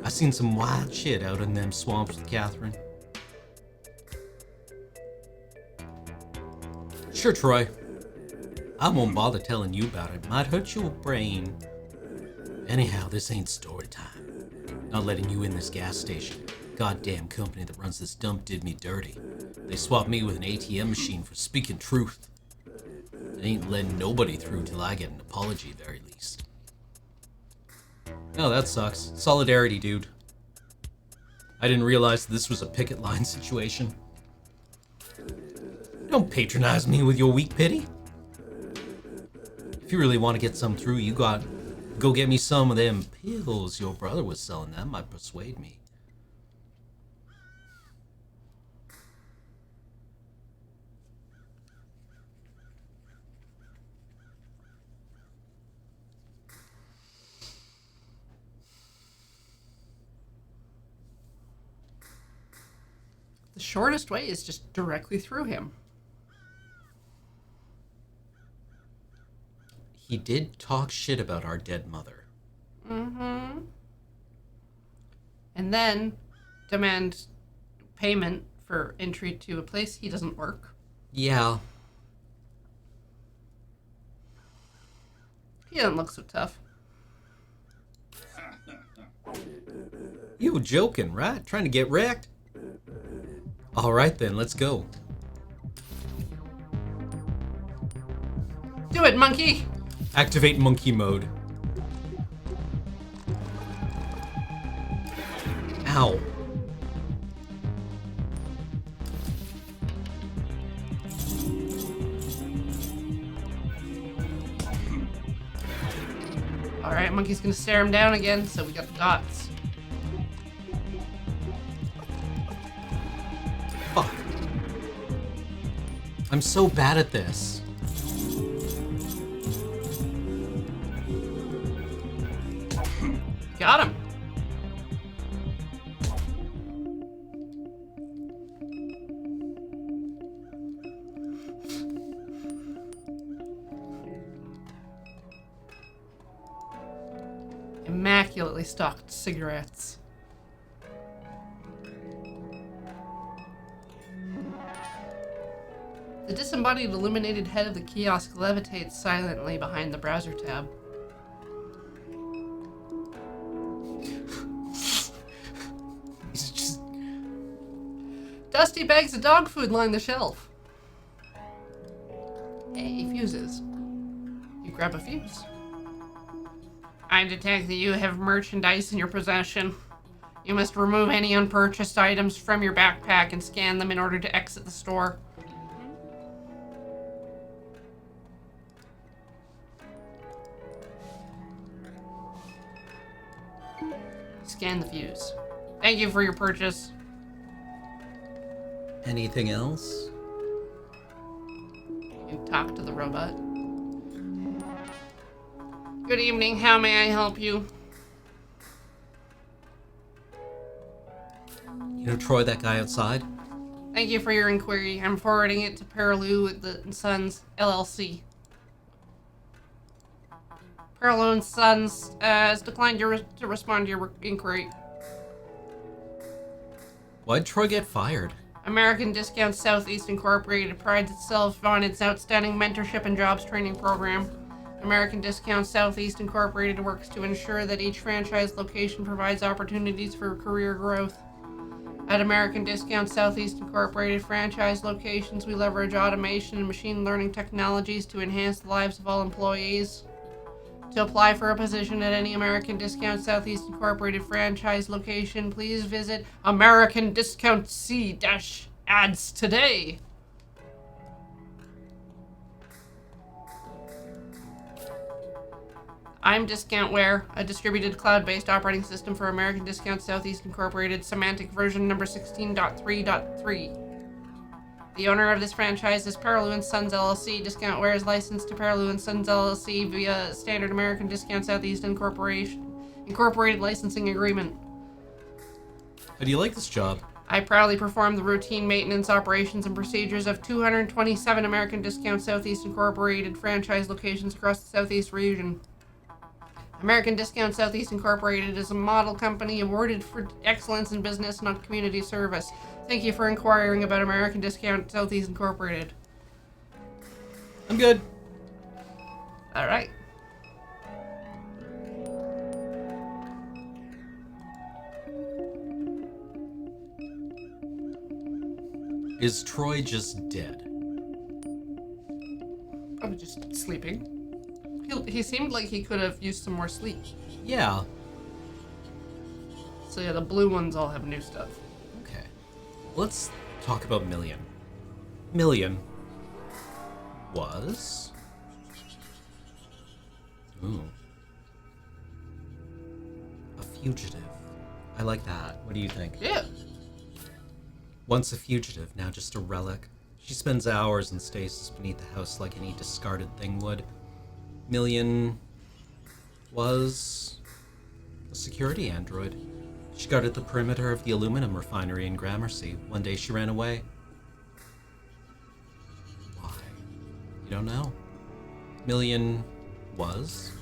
I seen some wild shit out in them swamps with Catherine. Sure, Troy. I won't bother telling you about it. Might hurt your brain. Anyhow, this ain't story time. Not letting you in this gas station. Goddamn company that runs this dump did me dirty. They swapped me with an ATM machine for speaking truth. They ain't letting nobody through till I get an apology, very least. No, that sucks. Solidarity, dude. I didn't realize this was a picket line situation. Don't patronize me with your weak pity. If you really want to get some through, you got go get me some of them pills your brother was selling. That might persuade me. The shortest way is just directly through him. He did talk shit about our dead mother. Mm-hmm. And then demand payment for entry to a place he doesn't work. Yeah. He doesn't look so tough. You were joking, right? Trying to get wrecked? Alright then, let's go. Do it, monkey! Activate monkey mode. Ow. Alright, monkey's gonna stare him down again, so we got the dots. Fuck. I'm so bad at this. Got him. Immaculately stocked cigarettes. The disembodied illuminated head of the kiosk levitates silently behind the browser tab. He's just Dusty bags of dog food line the shelf. Hey, fuses. You grab a fuse. I detect that you have merchandise in your possession. You must remove any unpurchased items from your backpack and scan them in order to exit the store. Scan the fuse. Thank you for your purchase. Anything else? You can talk to the robot. Good evening, how may I help you? You know Troy, that guy outside? Thank you for your inquiry. I'm forwarding it to Perilou and Sons, LLC. Perilou and Sons has declined to respond to your inquiry. Why'd Troy get fired? American Discount Southeast Incorporated prides itself on its outstanding mentorship and jobs training program. American Discount Southeast Incorporated works to ensure that each franchise location provides opportunities for career growth. At American Discount Southeast Incorporated franchise locations, we leverage automation and machine learning technologies to enhance the lives of all employees. To apply for a position at any American Discount Southeast Incorporated franchise location, please visit American Discount C-Ads today. I'm Discountware, a distributed cloud-based operating system for American Discount Southeast Incorporated, semantic version number 16.3.3. The owner of this franchise is Perilou & Sons LLC. Discountware is licensed to Perilou & Sons LLC via standard American Discount Southeast Incorporated licensing agreement. How do you like this job? I proudly perform the routine maintenance operations and procedures of 227 American Discount Southeast Incorporated franchise locations across the Southeast region. American Discount Southeast Incorporated is a model company awarded for excellence in business and community service. Thank you for inquiring about American Discount Southeast Incorporated. I'm good. All right. Is Troy just dead? I'm just sleeping. He seemed like he could have used some more sleep. Yeah. So yeah, the blue ones all have new stuff. Okay. Let's talk about Million. Million was... Ooh. A fugitive. I like that. What do you think? Yeah. Once a fugitive, now just a relic. She spends hours in stasis beneath the house like any discarded thing would. Million was a security android. She guarded the perimeter of the aluminum refinery in Gramercy. One day she ran away. Why? You don't know. Million was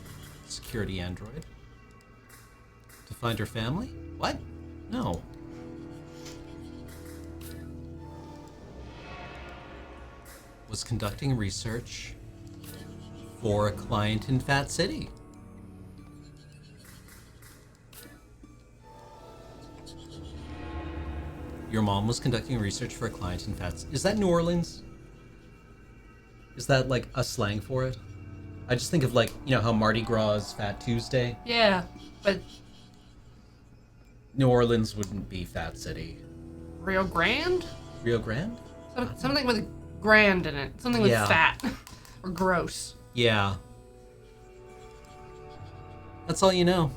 a security android. To find her family? What? No. Was conducting research for a client in Fat City. Your mom was conducting research for a client in Fat City. Is that New Orleans? Is that like a slang for it? I just think of like, you know how Mardi Gras is Fat Tuesday? Yeah, but New Orleans wouldn't be Fat City. Rio Grande? Rio Grande? Something with grand in it. Something with Yeah. fat. Or gross. Yeah. That's all you know.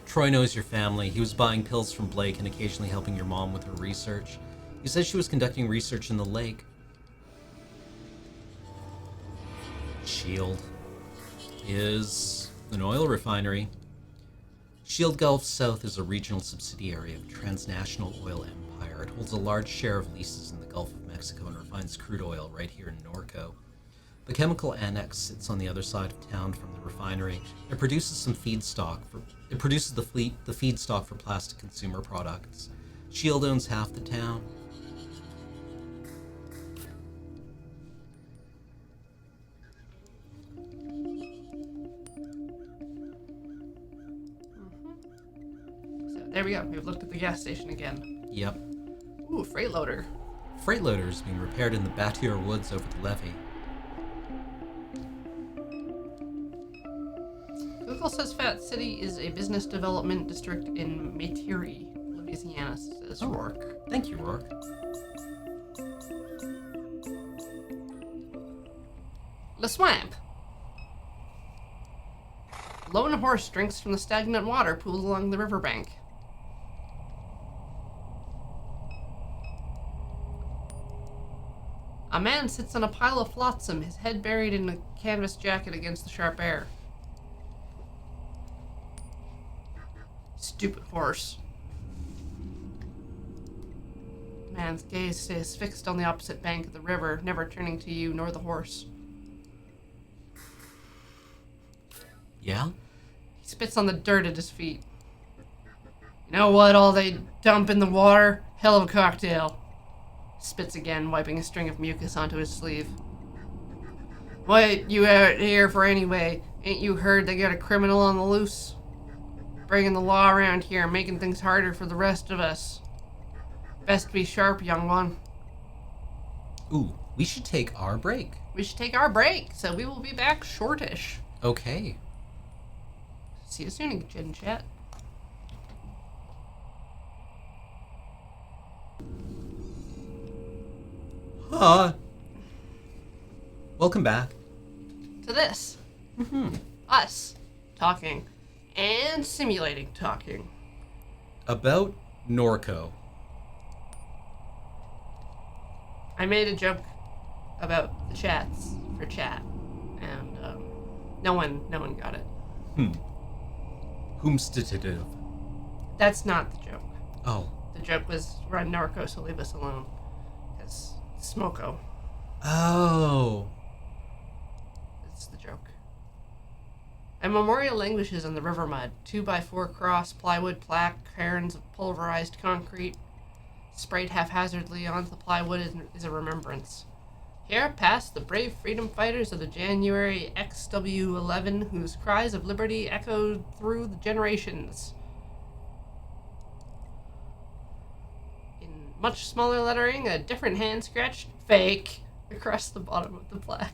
Troy knows your family. He was buying pills from Blake and occasionally helping your mom with her research. He says she was conducting research in the lake. Shield is an oil refinery. Shield Gulf South is a regional subsidiary of Transnational Oil Empire. It holds a large share of leases in the Gulf of Mexico and refines crude oil right here in Norco. The chemical annex sits on the other side of town from the refinery. It produces some feedstock the feedstock for plastic consumer products. Shield owns half the town. So There we go. We've looked at the gas station again. Yep. Ooh, freight loader. Freight loaders being repaired in the Batuur Woods over the levee. Google says Fat City is a business development district in Metairie, Louisiana, says Rourke. Thank you, Rourke. The swamp. Lone horse drinks from the stagnant water pooled along the riverbank. A man sits on a pile of flotsam, his head buried in a canvas jacket against the sharp air. Stupid horse. Man's gaze stays fixed on the opposite bank of the river, never turning to you nor the horse. Yeah? He spits on the dirt at his feet. You know what all they dump in the water? Hell of a cocktail. Spits again, wiping a string of mucus onto his sleeve. What you out here for anyway? Ain't you heard they got a criminal on the loose? Bringing the law around here, making things harder for the rest of us. Best be sharp, young one. Ooh, we should take our break. We should take our break, so we will be back shortish. Okay. See you soon, Gin Chat. Welcome back. To this. Us talking and simulating talking. About NORCO. I made a joke about the chats for chat, and no one got it. Whomstative. That's not the joke. Oh. The joke was run NORCO, so leave us alone. Because Smoko. Oh. That's the joke. A memorial languishes in the river mud. 2x4 cross, plywood plaque, cairns of pulverized concrete. Sprayed haphazardly onto the plywood is a remembrance. Here passed the brave freedom fighters of the January XW11, whose cries of liberty echoed through the generations. In much smaller lettering, a different hand scratched "fake" across the bottom of the plaque.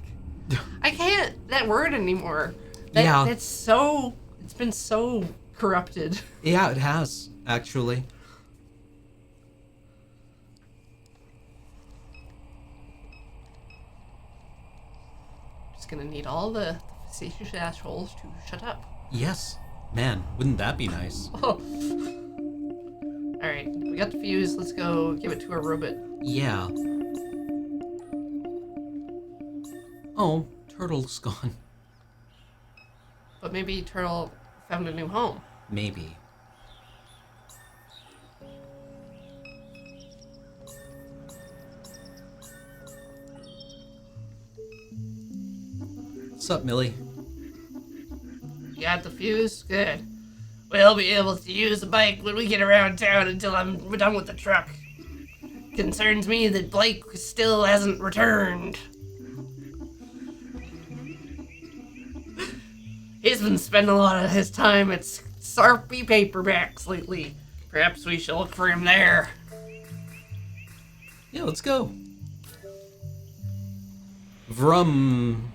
I can't that word anymore. It's been so corrupted. Yeah, it has, actually. Gonna need all the facetious assholes to shut up. Yes. Man, wouldn't that be nice? Oh. Alright, we got the fuse. Let's go give it to a robot. Yeah. Oh, Turtle's gone. But maybe Turtle found a new home. Maybe. What's up, Millie? You got the fuse? Good. We'll be able to use the bike when we get around town until we're done with the truck. Concerns me that Blake still hasn't returned. He's been spending a lot of his time at Sarpy Paperbacks lately. Perhaps we should look for him there. Yeah, let's go. Vroom.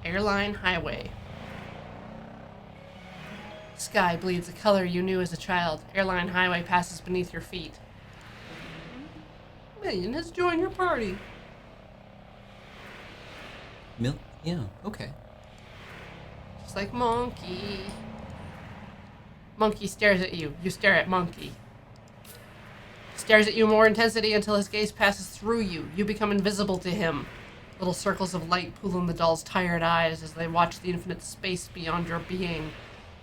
Airline Highway. Sky bleeds a color you knew as a child. Airline Highway passes beneath your feet. Million has joined your party. Yeah, okay. Just like Monkey. Monkey stares at you. You stare at Monkey. Stares at you more intensity until his gaze passes through you. You become invisible to him. Little circles of light pool in the doll's tired eyes as they watch the infinite space beyond your being.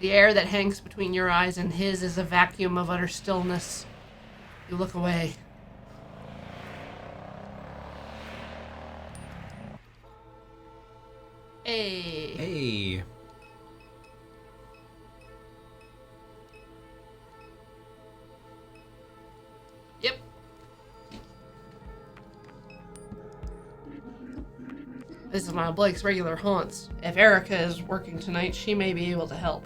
The air that hangs between your eyes and his is a vacuum of utter stillness. You look away. Hey. Hey. Yep. This is one of Blake's regular haunts. If Erica is working tonight, she may be able to help.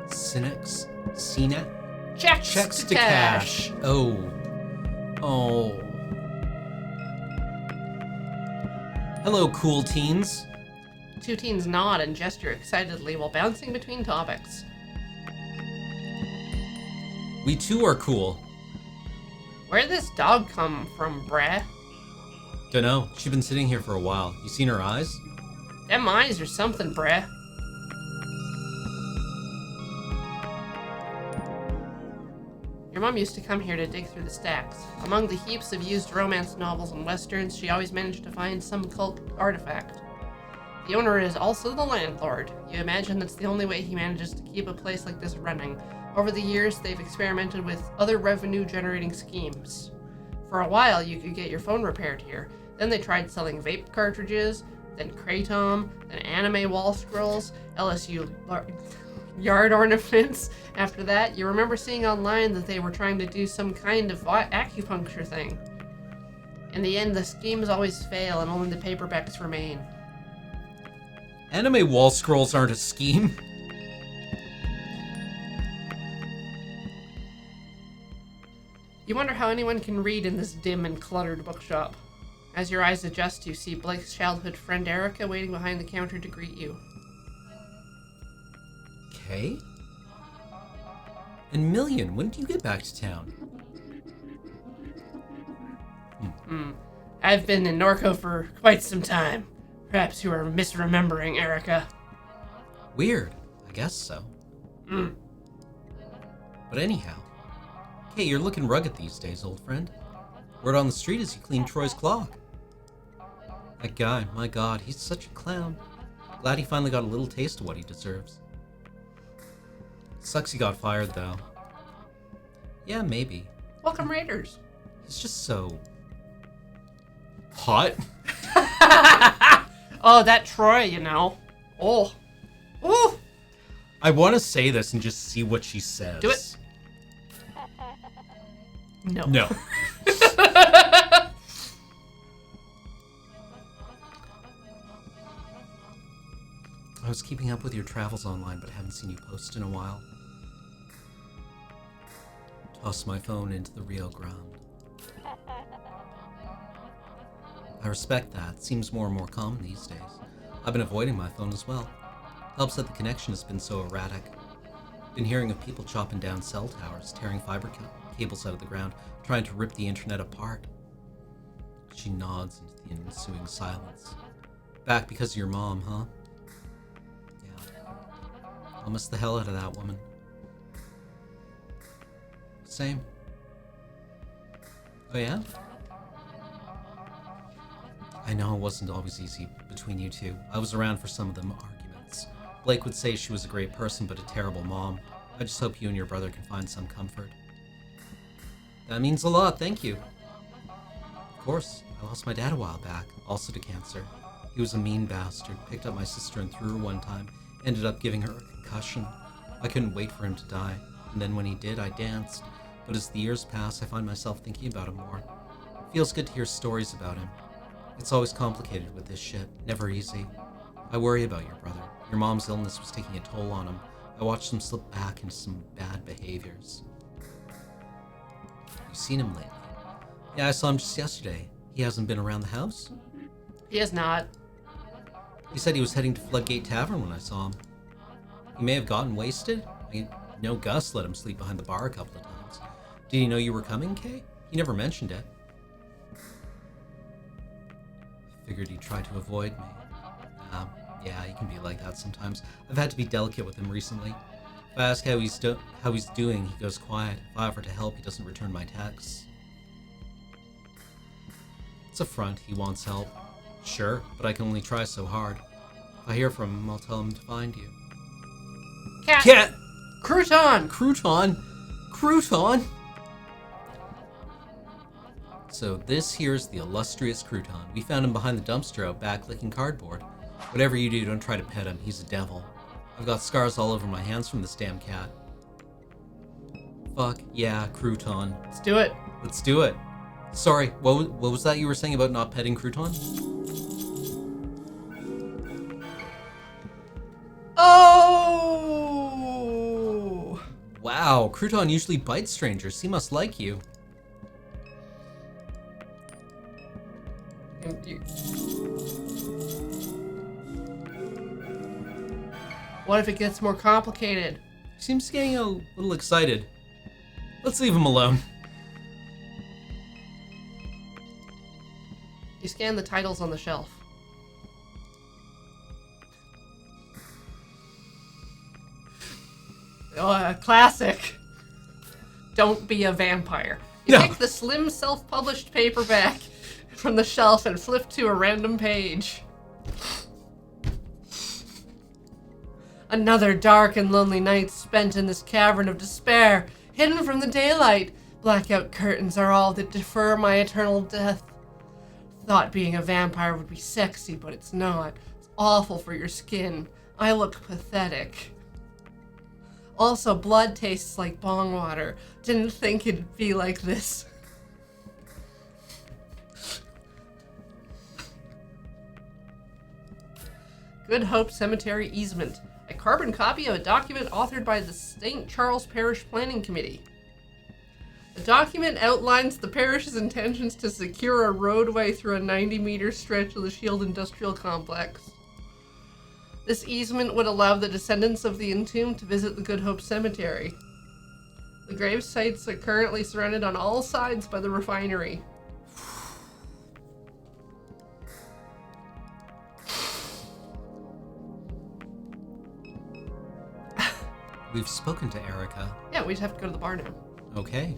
Cynics? CNET? Checks to cash. Oh. Hello, cool teens. Two teens nod and gesture excitedly while bouncing between topics. We too are cool. Where'd this dog come from, brah? Dunno. She's been sitting here for a while. You seen her eyes? Them eyes or something, brah. Your mom used to come here to dig through the stacks. Among the heaps of used romance novels and westerns, she always managed to find some cult artifact. The owner is also the landlord. You imagine that's the only way he manages to keep a place like this running. Over the years, they've experimented with other revenue-generating schemes. For a while, you could get your phone repaired here. Then they tried selling vape cartridges, then kratom, then anime wall scrolls, LSU yard ornaments. After that, you remember seeing online that they were trying to do some kind of acupuncture thing. In the end, the schemes always fail and only the paperbacks remain. Anime wall scrolls aren't a scheme. You wonder how anyone can read in this dim and cluttered bookshop. As your eyes adjust, you see Blake's childhood friend Erica waiting behind the counter to greet you. Okay. And Million, when do you get back to town? I've been in NORCO for quite some time. Perhaps you are misremembering, Erica. Weird. I guess so. But anyhow. Hey, you're looking rugged these days, old friend. Word on the street is you cleaned Troy's clock. That guy, my god, he's such a clown. Glad he finally got a little taste of what he deserves. Sucks he got fired, though. Yeah, maybe. Welcome, Raiders. He's just so... hot. Oh, that Troy, you know. Oh. Ooh. I want to say this and just see what she says. Do it. No. No. I was keeping up with your travels online, but haven't seen you post in a while. Toss my phone into the Rio Grande. I respect that. Seems more and more common these days. I've been avoiding my phone as well. Helps that the connection has been so erratic. Been hearing of people chopping down cell towers, tearing fiber cables out of the ground, trying to rip the internet apart. She nods into the ensuing silence. Back because of your mom, huh? Yeah. I'll miss the hell out of that woman. Same. Oh yeah? I know it wasn't always easy between you two. I was around for some of them arguments. Blake would say she was a great person but a terrible mom. I just hope you and your brother can find some comfort. That means a lot, thank you. Of course, I lost my dad a while back, also to cancer. He was a mean bastard, picked up my sister and threw her one time, ended up giving her a concussion. I couldn't wait for him to die, and then when he did, I danced. But as the years pass, I find myself thinking about him more. It feels good to hear stories about him. It's always complicated with this shit, never easy. I worry about your brother. Your mom's illness was taking a toll on him. I watched him slip back into some bad behaviors. You seen him lately? Yeah, I saw him just yesterday. He hasn't been around the house? He is not. He said he was heading to Floodgate Tavern when I saw him. He may have gotten wasted. I know Gus let him sleep behind the bar a couple of times. Did he know you were coming, Kay? He never mentioned it. Figured he'd try to avoid me. Yeah, he can be like that sometimes. I've had to be delicate with him recently. If I ask how he's doing, he goes quiet. If I offer to help, he doesn't return my texts. It's a front. He wants help. Sure, but I can only try so hard. If I hear from him, I'll tell him to find you. Cat! Crouton! Crouton! So this here's the illustrious Crouton. We found him behind the dumpster out back licking cardboard. Whatever you do, don't try to pet him. He's a devil. I've got scars all over my hands from this damn cat. Fuck yeah, Crouton. Let's do it. Let's do it. Sorry, what was that you were saying about not petting Crouton? Oh! Wow, Crouton usually bites strangers. He must like you. What if it gets more complicated? He seems getting a little excited. Let's leave him alone. You scan the titles on the shelf. Oh, a classic. Don't be a vampire. You pick the slim self-published paperback from the shelf and flip to a random page. Another dark and lonely night spent in this cavern of despair, hidden from the daylight. Blackout curtains are all that defer my eternal death. Thought being a vampire would be sexy, but it's not. It's awful for your skin. I look pathetic. Also, blood tastes like bong water. Didn't think it'd be like this. Good Hope Cemetery easement. A carbon copy of a document authored by the St. Charles Parish Planning Committee. The document outlines the parish's intentions to secure a roadway through a 90-meter stretch of the Shield Industrial Complex. This easement would allow the descendants of the entombed to visit the Good Hope Cemetery. The grave sites are currently surrounded on all sides by the refinery. We've spoken to Erica. Yeah, we just have to go to the bar now. Okay.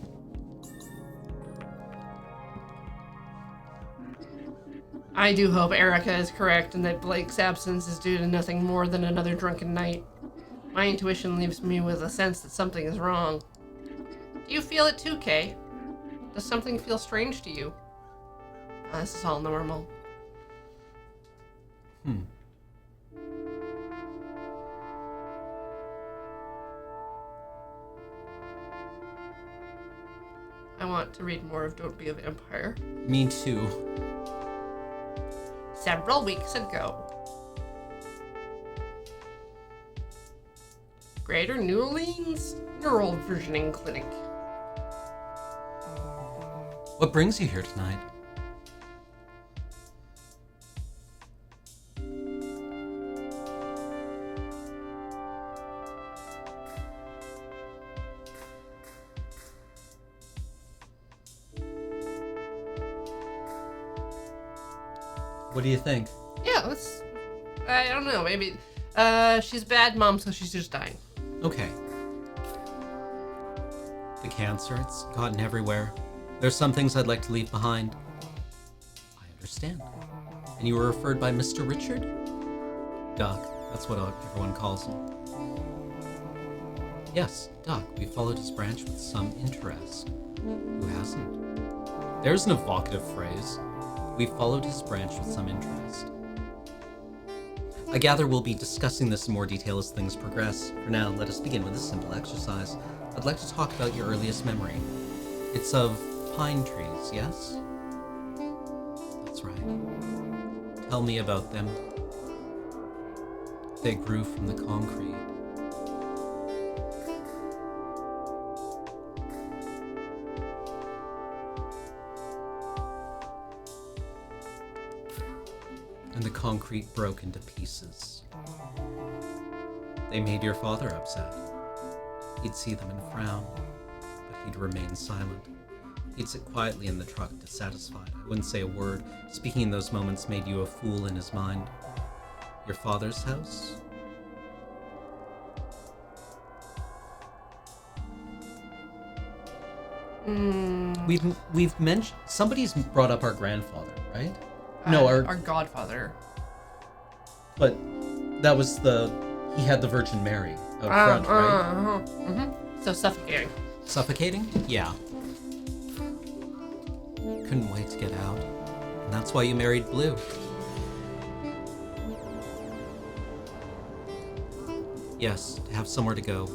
I do hope Erica is correct and that Blake's absence is due to nothing more than another drunken night. My intuition leaves me with a sense that something is wrong. Do you feel it too, Kay? Does something feel strange to you? This is all normal. I want to read more of Don't Be a Vampire. Me too. Several weeks ago. Greater New Orleans Neural Visioning Clinic. What brings you here tonight? What do you think? Yeah, I don't know, maybe. She's a bad mom, so she's just dying. Okay. The cancer, it's gotten everywhere. There's some things I'd like to leave behind. I understand. And you were referred by Mr. Richard? Doc, that's what everyone calls him. Yes, Doc, we followed his branch with some interest. Who hasn't? There's an evocative phrase. We followed his branch with some interest. I gather we'll be discussing this in more detail as things progress. For now, let us begin with a simple exercise. I'd like to talk about your earliest memory. It's of pine trees, yes? That's right. Tell me about them. They grew from the concrete. And the concrete broke into pieces. They made your father upset. He'd see them and frown, but he'd remain silent. He'd sit quietly in the truck, dissatisfied. I wouldn't say a word. Speaking in those moments made you a fool in his mind. Your father's house? We've mentioned, somebody's brought up our grandfather, right? No, our godfather. But that was he had the Virgin Mary out front, right? So suffocating. Suffocating? Yeah. Couldn't wait to get out. And that's why you married Blue. Yes, to have somewhere to go.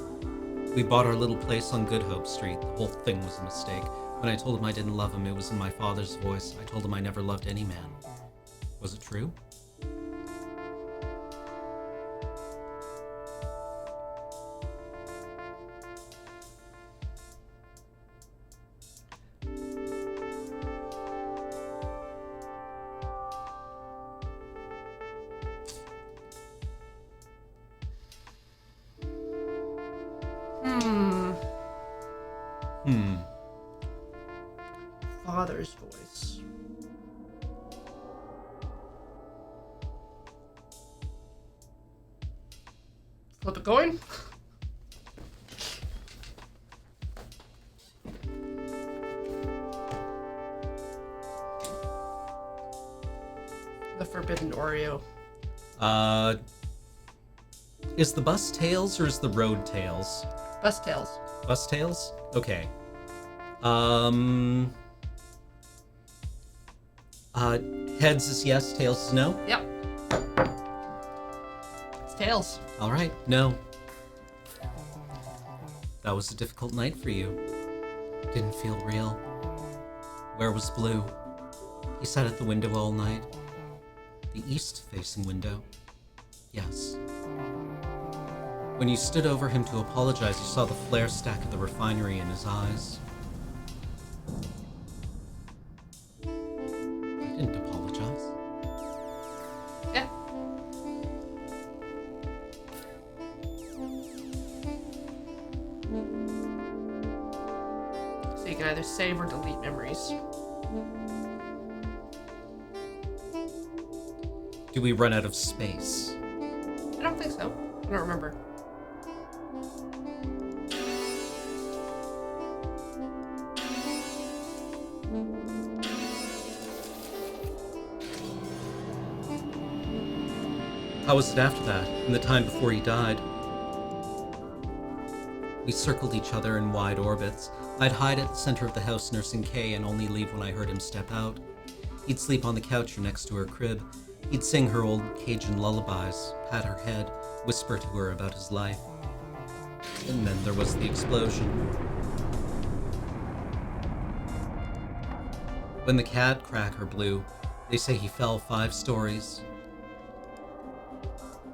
We bought our little place on Good Hope Street. The whole thing was a mistake. When I told him I didn't love him, it was in my father's voice. I told him I never loved any man. Was it true? Father's voice. Flip a coin. The forbidden Oreo. Is the bus tails or is the road tails? Bus tails. Bus tails? Okay. Heads is yes, tails is no? Yep. It's tails. All right, no. That was a difficult night for you. Didn't feel real. Where was Blue? He sat at the window all night. The east-facing window. Yes. When you stood over him to apologize, you saw the flare stack of the refinery in his eyes. I didn't apologize. Yeah. So you can either save or delete memories. Do we run out of space? I don't think so. I don't remember. How was it after that, in the time before he died? We circled each other in wide orbits. I'd hide at the center of the house nursing Kay and only leave when I heard him step out. He'd sleep on the couch or next to her crib. He'd sing her old Cajun lullabies, pat her head, whisper to her about his life. And then there was the explosion. When the cat cracker blew, they say he fell 5 stories.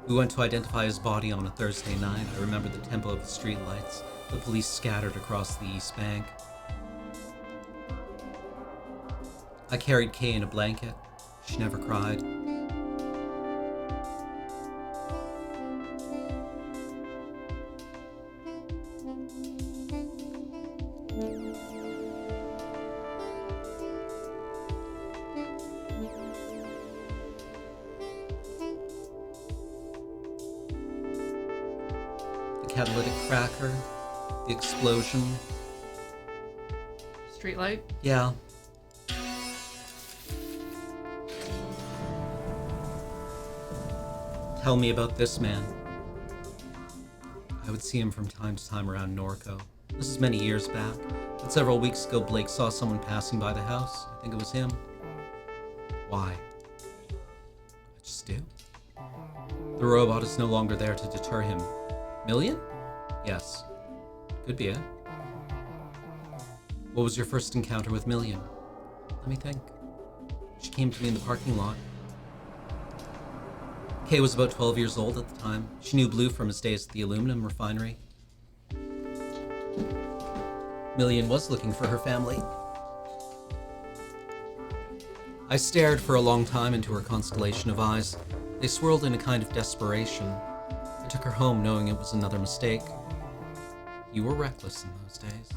We went to identify his body on a Thursday night. I remember the tempo of the streetlights. The police scattered across the East Bank. I carried Kay in a blanket. She never cried. Catalytic cracker, the explosion. Streetlight? Yeah. Tell me about this man. I would see him from time to time around Norco. This is many years back, but several weeks ago Blake saw someone passing by the house. I think it was him. Why? I just do. The robot is no longer there to deter him. Million? Yes. Could be it. What was your first encounter with Million? Let me think. She came to me in the parking lot. Kay was about 12 years old at the time. She knew Blue from his days at the aluminum refinery. Million was looking for her family. I stared for a long time into her constellation of eyes. They swirled in a kind of desperation. I took her home knowing it was another mistake. You were reckless in those days.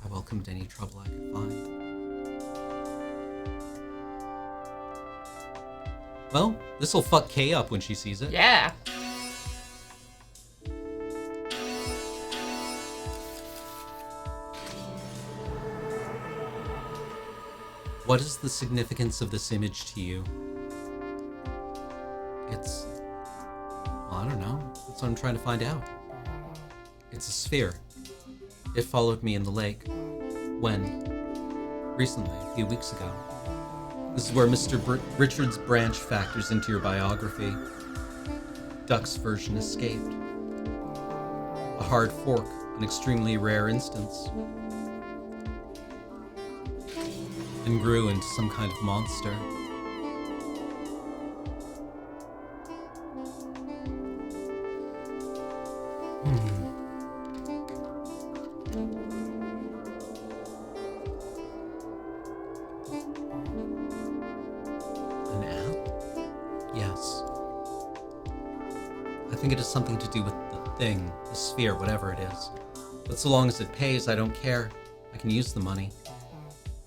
I welcomed any trouble I could find. Well, this'll fuck Kay up when she sees it. Yeah. What is the significance of this image to you? I don't know. That's what I'm trying to find out. It's a sphere. It followed me in the lake. When? Recently, a few weeks ago. This is where Mr. Richard's branch factors into your biography. Duck's version escaped. A hard fork, an extremely rare instance, and grew into some kind of monster. An app? Yes. I think it has something to do with the thing, the sphere, whatever it is. But so long as it pays, I don't care. I can use the money.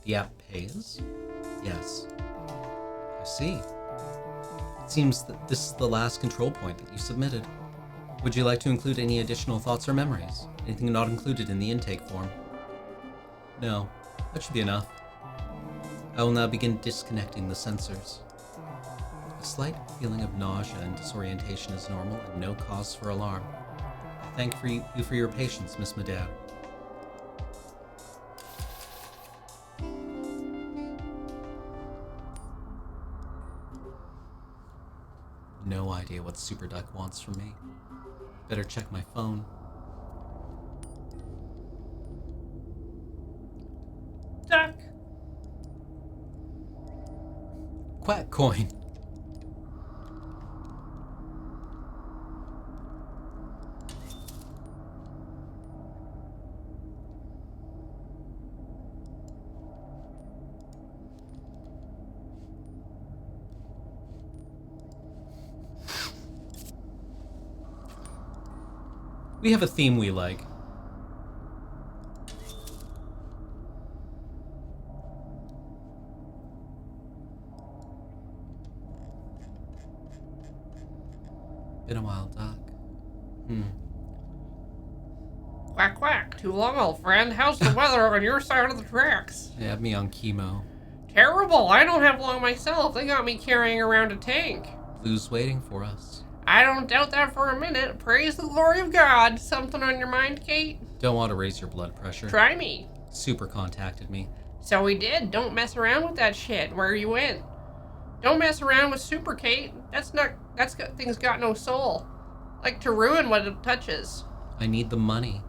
The app pays? Yes. I see. It seems that this is the last control point that you submitted. Would you like to include any additional thoughts or memories? Anything not included in the intake form? No, that should be enough. I will now begin disconnecting the sensors. A slight feeling of nausea and disorientation is normal and no cause for alarm. I thank you for your patience, Miss Madare. No idea what Super Duck wants from me. Better check my phone. Duck. Quack coin. We have a theme we like. Been a while, Doc. Quack, quack. Too long, old friend. How's the weather on your side of the tracks? They have me on chemo. Terrible. I don't have long myself. They got me carrying around a tank. Blue's waiting for us. I don't doubt that for a minute. Praise the glory of God. Something on your mind, Kate? Don't want to raise your blood pressure. Try me. Super contacted me. So he did. Don't mess around with that shit where you went. Don't mess around with Super Kate. Thing's got no soul. Like to ruin what it touches. I need the money.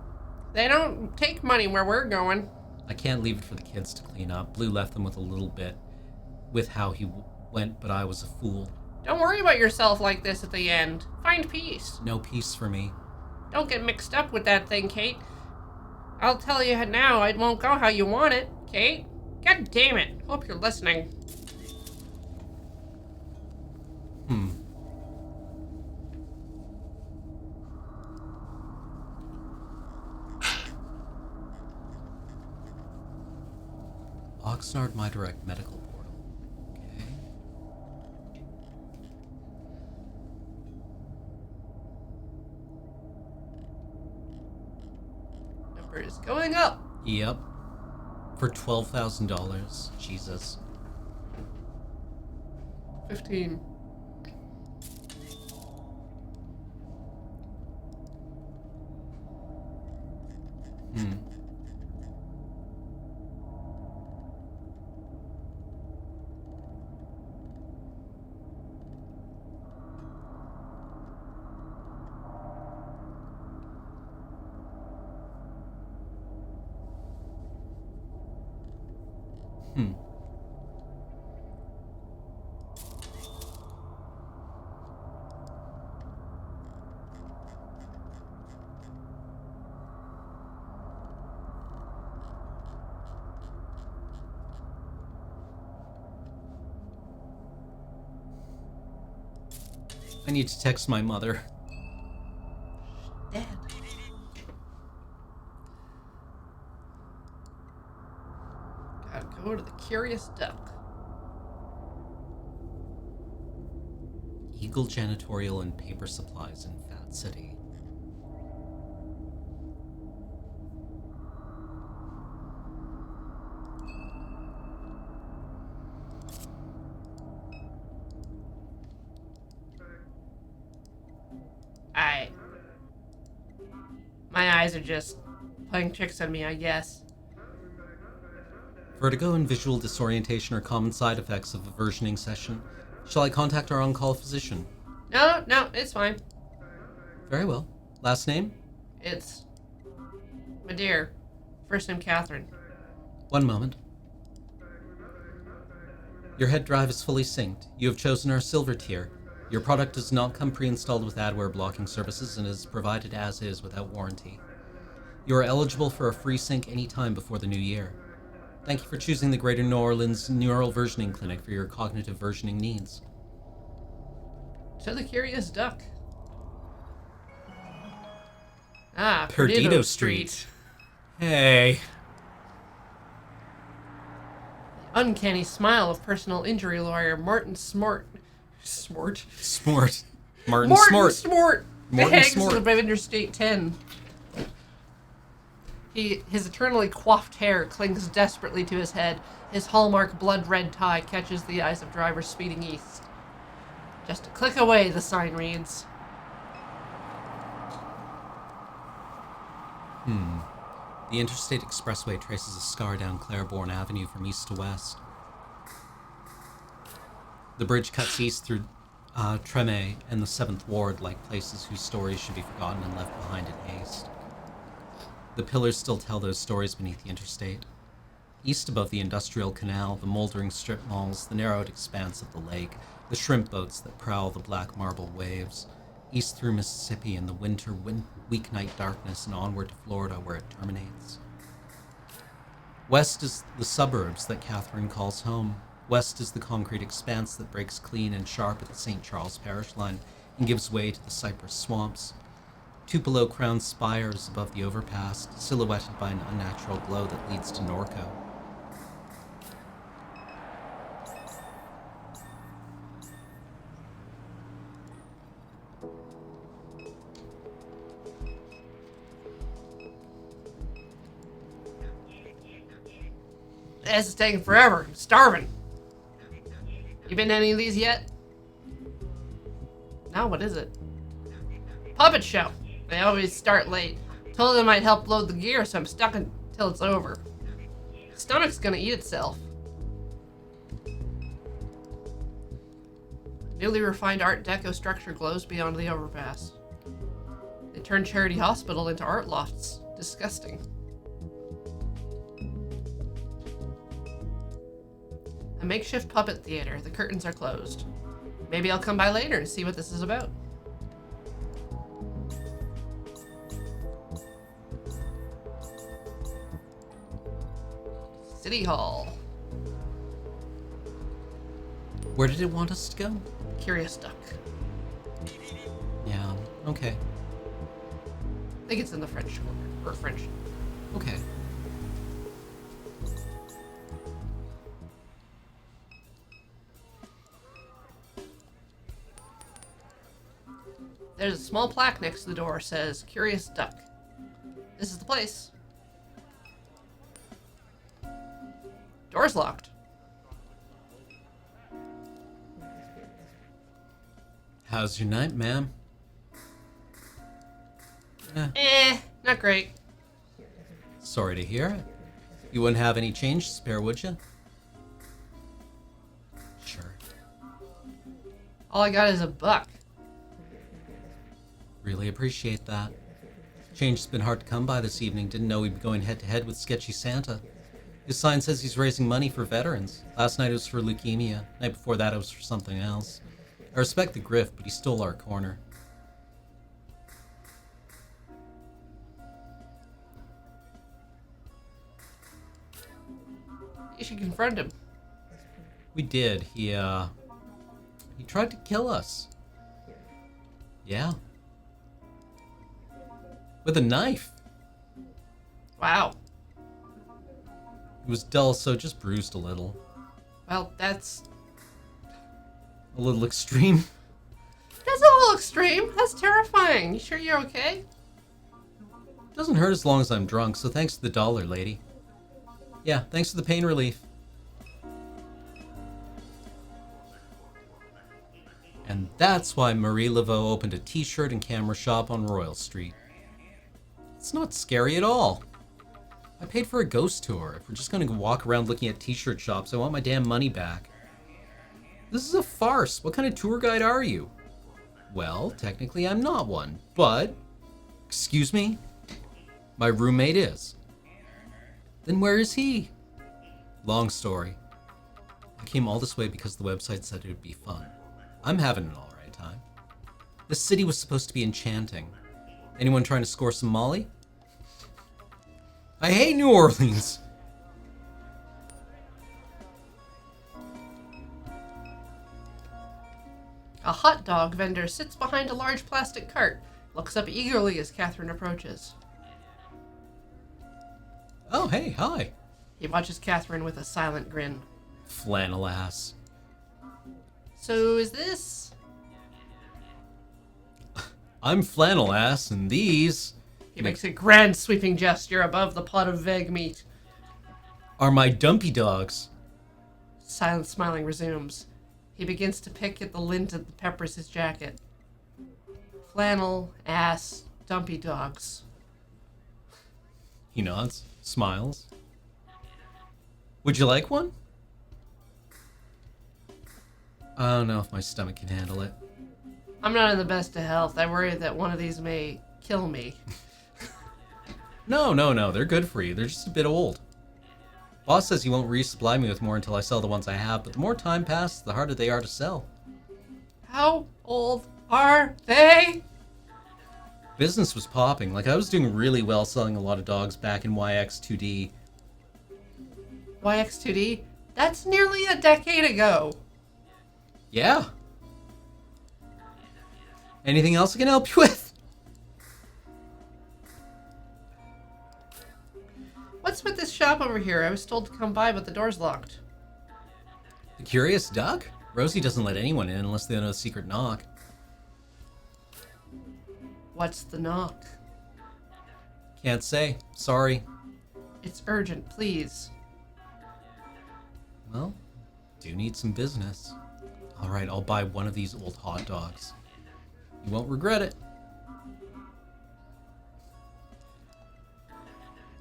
They don't take money where we're going. I can't leave it for the kids to clean up. Blue left them with a little bit with how he went, but I was a fool. Don't worry about yourself like this at the end. Find peace. No peace for me. Don't get mixed up with that thing, Kate. I'll tell you now, it won't go how you want it, Kate. God damn it. Hope you're listening. Oxnard My Direct Medical Portal. Okay. Number is going up. Yep. For $12,000. Jesus. 15. I need to text my mother. Dead. Gotta go to the Curious Duck. Eagle Janitorial and Paper Supplies in Fat City. My eyes are just playing tricks on me, I guess. Vertigo and visual disorientation are common side effects of a versioning session. Shall I contact our on-call physician? No, it's fine. Very well. Last name? It's My dear. First name Catherine. One moment. Your head drive is fully synced. You have chosen our silver tier. Your product does not come pre-installed with adware blocking services and is provided as is without warranty. You are eligible for a free sync anytime before the new year. Thank you for choosing the Greater New Orleans Neural Versioning Clinic for your cognitive versioning needs. To the Curious Duck. Perdido Street. Hey. The uncanny smile of personal injury lawyer Martin Smort. Smort. Martin Morton Smort. Smort. Morton Begs Smort. above Interstate 10. His eternally coiffed hair clings desperately to his head. His hallmark blood-red tie catches the eyes of drivers speeding east. Just a click away, the sign reads. The Interstate Expressway traces a scar down Claiborne Avenue from east to west. The bridge cuts east through Treme and the 7th Ward like places whose stories should be forgotten and left behind in haste. The pillars still tell those stories beneath the interstate. East above the industrial canal, the moldering strip malls, the narrowed expanse of the lake, the shrimp boats that prowl the black marble waves. East through Mississippi in the winter weeknight darkness and onward to Florida where it terminates. West is the suburbs that Catherine calls home. West is the concrete expanse that breaks clean and sharp at the St. Charles parish line and gives way to the cypress swamps. Tupelo crowned spires above the overpass, silhouetted by an unnatural glow that leads to NORCO. This is taking forever. I'm starving. You been to any of these yet? No, what is it? Puppet show. They always start late. Told them I'd help load the gear, so I'm stuck until it's over. Stomach's gonna eat itself. Newly refined Art Deco structure glows beyond the overpass. They turned Charity Hospital into art lofts. Disgusting. A makeshift puppet theater. The curtains are closed. Maybe I'll come by later and see what this is about. City Hall. Where did it want us to go? Curious Duck. Yeah, okay. I think it's in the French corner. Or French. Okay. There's a small plaque next to the door says Curious Duck. This is the place. Door's locked. How's your night, ma'am? Not great. Sorry to hear it. You wouldn't have any change to spare, would you? Sure. All I got is $1. Really appreciate that. Change's been hard to come by this evening. Didn't know he'd be going head-to-head with Sketchy Santa. His sign says he's raising money for veterans. Last night it was for leukemia. Night before that it was for something else. I respect the grift, but he stole our corner. You should confront him. We did. He tried to kill us. Yeah. With a knife. Wow. It was dull, so just bruised a little. Well, that's A little extreme. a little extreme. That's terrifying. You sure you're okay? Doesn't hurt as long as I'm drunk, so thanks to the dollar, lady. Yeah, thanks for the pain relief. And that's why Marie Laveau opened a t-shirt and camera shop on Royal Street. It's not scary at all. I paid for a ghost tour. If we're just gonna walk around looking at t-shirt shops, I want my damn money back. This is a farce. What kind of tour guide are you? Well, technically I'm not one, but... Excuse me? My roommate is. Then where is he? Long story. I came all this way because the website said it would be fun. I'm having an alright time. This city was supposed to be enchanting. Anyone trying to score some Molly? I hate New Orleans! A hot dog vendor sits behind a large plastic cart, looks up eagerly as Catherine approaches. Oh, hey, hi. He watches Catherine with a silent grin. Flannel ass. So is this? I'm Flannel ass, and these... He makes a grand sweeping gesture above the pot of vague meat. Are my dumpy dogs. Silent smiling resumes. He begins to pick at the lint that peppers his jacket. Flannel, ass, dumpy dogs. He nods, smiles. Would you like one? I don't know if my stomach can handle it. I'm not in the best of health. I worry that one of these may kill me. No, they're good for you. They're just a bit old. Boss says he won't resupply me with more until I sell the ones I have, but the more time passes, the harder they are to sell. How old are they? Business was popping. Like, I was doing really well selling a lot of dogs back in YX2D. YX2D? That's nearly a decade ago. Yeah. Anything else I can help you with? What's with this shop over here? I was told to come by, but the door's locked. The Curious Duck? Rosie doesn't let anyone in unless they know the secret knock. What's the knock? Can't say. Sorry. It's urgent, please. Well, do need some business. Alright, I'll buy one of these old hot dogs. You won't regret it.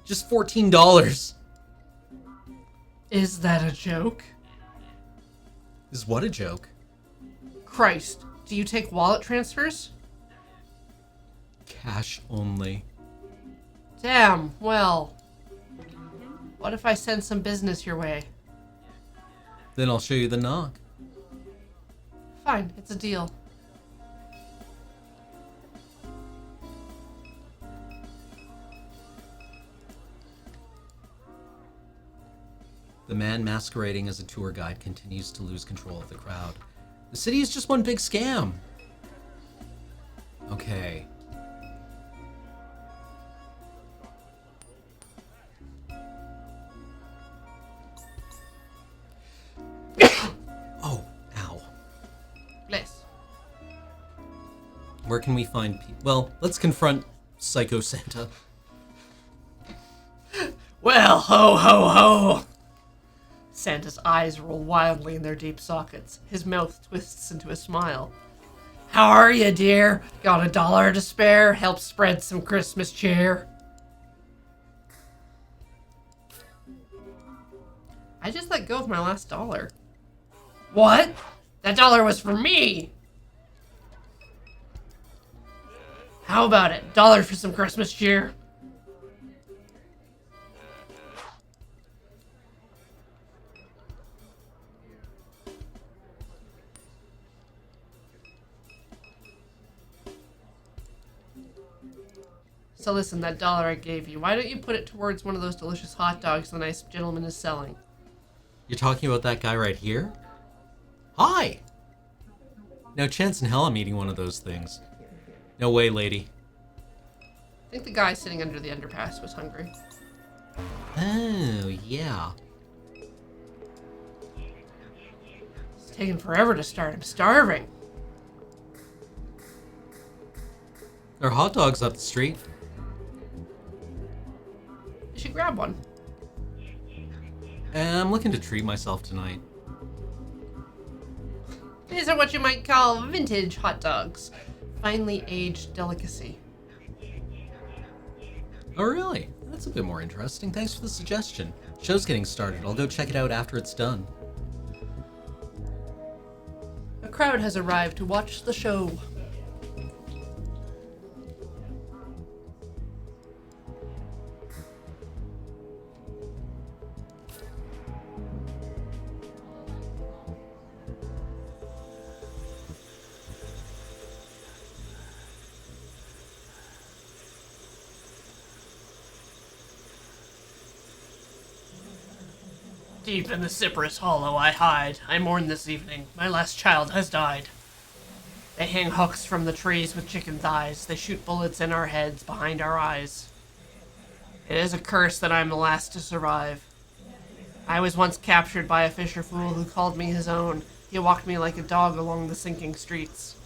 Just $14. Is that a joke? Is what a joke? Christ, do you take wallet transfers? Cash only. Damn, well. What if I send some business your way? Then I'll show you the knock. Fine, it's a deal. The man masquerading as a tour guide continues to lose control of the crowd. The city is just one big scam. Okay. Oh, ow. Bless. Where can we find people? Well, let's confront Psycho Santa. Well, ho, ho, ho! Santa's eyes roll wildly in their deep sockets. His mouth twists into a smile. How are you, dear? Got $1 to spare? Help spread some Christmas cheer. I just let go of my last $1. What? That $1 was for me! How about it? $1 for some Christmas cheer? So listen, that $1 I gave you, why don't you put it towards one of those delicious hot dogs the nice gentleman is selling? You're talking about that guy right here? Hi! No chance in hell I'm eating one of those things. No way, lady. I think the guy sitting under the underpass was hungry. Oh, yeah. It's taking forever to start. I'm starving. There are hot dogs up the street. You should grab one. I'm looking to treat myself tonight. These are what you might call vintage hot dogs. Finely aged delicacy. Oh, really? That's a bit more interesting. Thanks for the suggestion. Show's getting started. I'll go check it out after it's done. A crowd has arrived to watch the show. Deep in the cypress hollow I hide. I mourn this evening. My last child has died. They hang hooks from the trees with chicken thighs. They shoot bullets in our heads, behind our eyes. It is a curse that I'm the last to survive. I was once captured by a fisher fool who called me his own. He walked me like a dog along the sinking streets.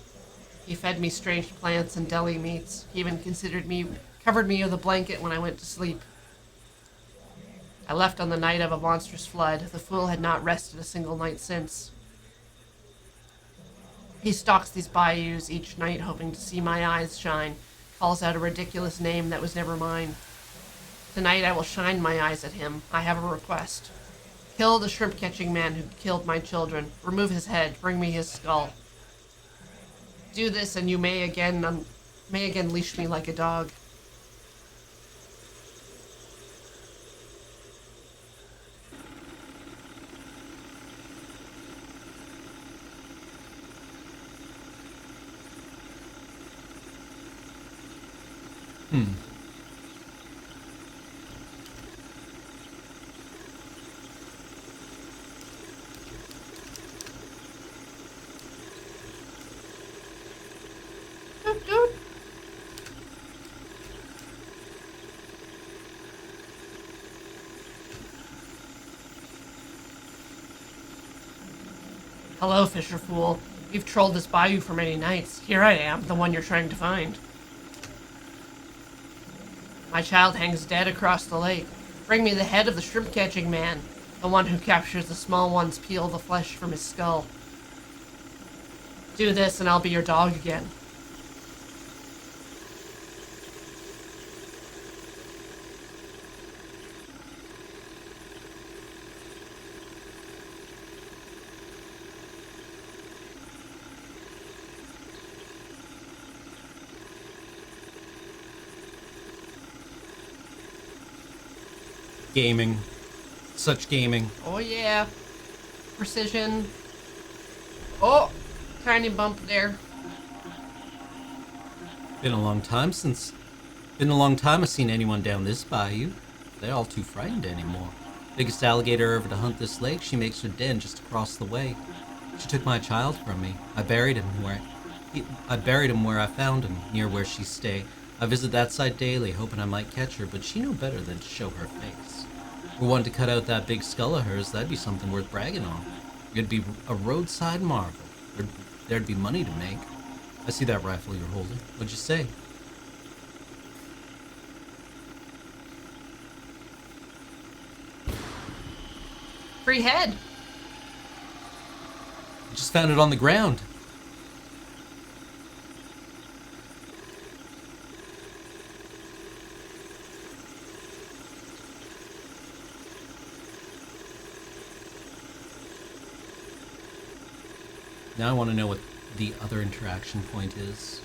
He fed me strange plants and deli meats. He even covered me with a blanket when I went to sleep. I left on the night of a monstrous flood. The fool had not rested a single night since. He stalks these bayous each night, hoping to see my eyes shine, calls out a ridiculous name that was never mine. Tonight I will shine my eyes at him. I have a request. Kill the shrimp-catching man who killed my children. Remove his head. Bring me his skull. Do this, and you may again leash me like a dog. Doot, doot. Hello, fisher fool. You've trolled this bayou for many nights. Here I am, the one you're trying to find. My child hangs dead across the lake. Bring me the head of the shrimp-catching man, the one who captures the small ones, peel the flesh from his skull. Do this and I'll be your dog again. Gaming. Such gaming. Oh yeah. Precision. Oh, tiny bump there. Been a long time I've seen anyone down this bayou. They're all too frightened anymore. Biggest alligator ever to hunt this lake, she makes her den just across the way. She took my child from me. I buried him where I found him, near where she stay. I visit that site daily, hoping I might catch her, but she knew better than to show her face. We're one to cut out that big skull of hers, that'd be something worth bragging on. It'd be a roadside marvel. There'd be money to make. I see that rifle you're holding. What'd you say? Free head. I just found it on the ground. Now I want to know what the other interaction point is.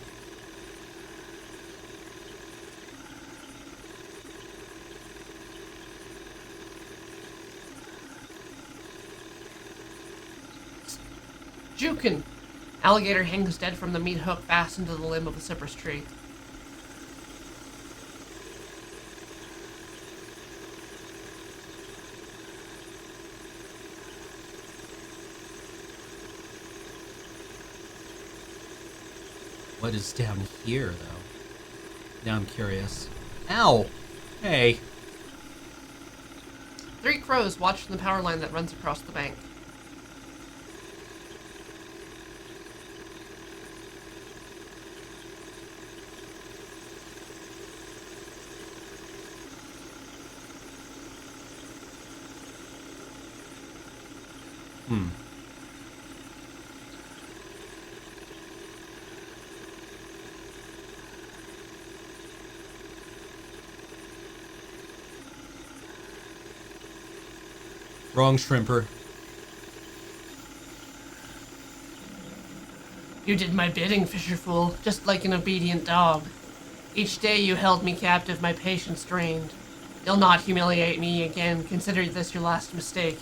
Jukin. Alligator hangs dead from the meat hook fastened to the limb of a cypress tree. What is down here, though? Now I'm curious. Ow! Hey. 3 crows watch from the power line that runs across the bank. Wrong shrimper. You did my bidding, fisher fool, just like an obedient dog. Each day you held me captive, my patience drained. You'll not humiliate me again. Consider this your last mistake.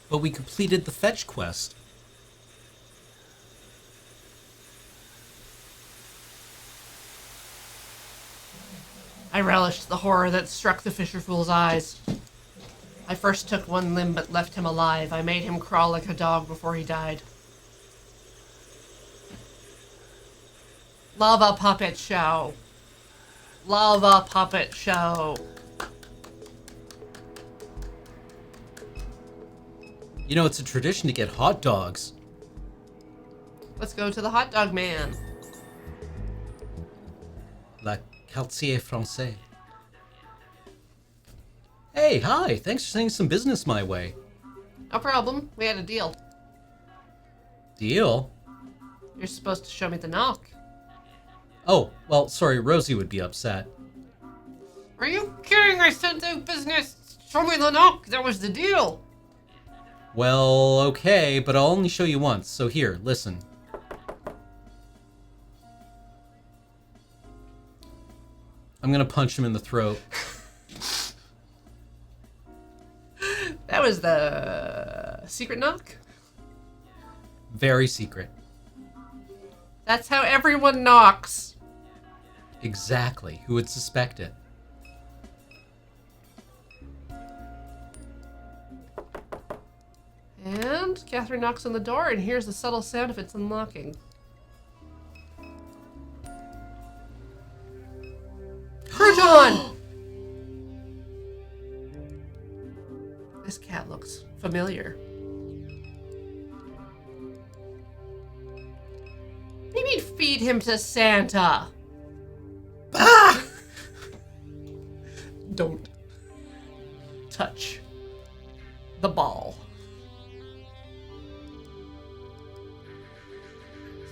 But we completed the fetch quest. I relished the horror that struck the fisher fool's eyes. I first took one limb but left him alive. I made him crawl like a dog before he died. Lava puppet show. Lava puppet show. You know, it's a tradition to get hot dogs. Let's go to the hot dog man. La quartier français. Hey, hi. Thanks for sending some business my way. No problem. We had a deal. Deal? You're supposed to show me the knock. Oh, well, sorry, Rosie would be upset. Are you kidding? I sent out business. Show me the knock. That was the deal. Well, okay, but I'll only show you once, so here, listen. I'm gonna punch him in the throat. That was the secret knock? Very secret. That's how everyone knocks. Exactly. Who would suspect it? And Catherine knocks on the door and hears the subtle sound of its unlocking. Crouton! This cat looks familiar. Maybe feed him to Santa. Ah! Don't touch the ball.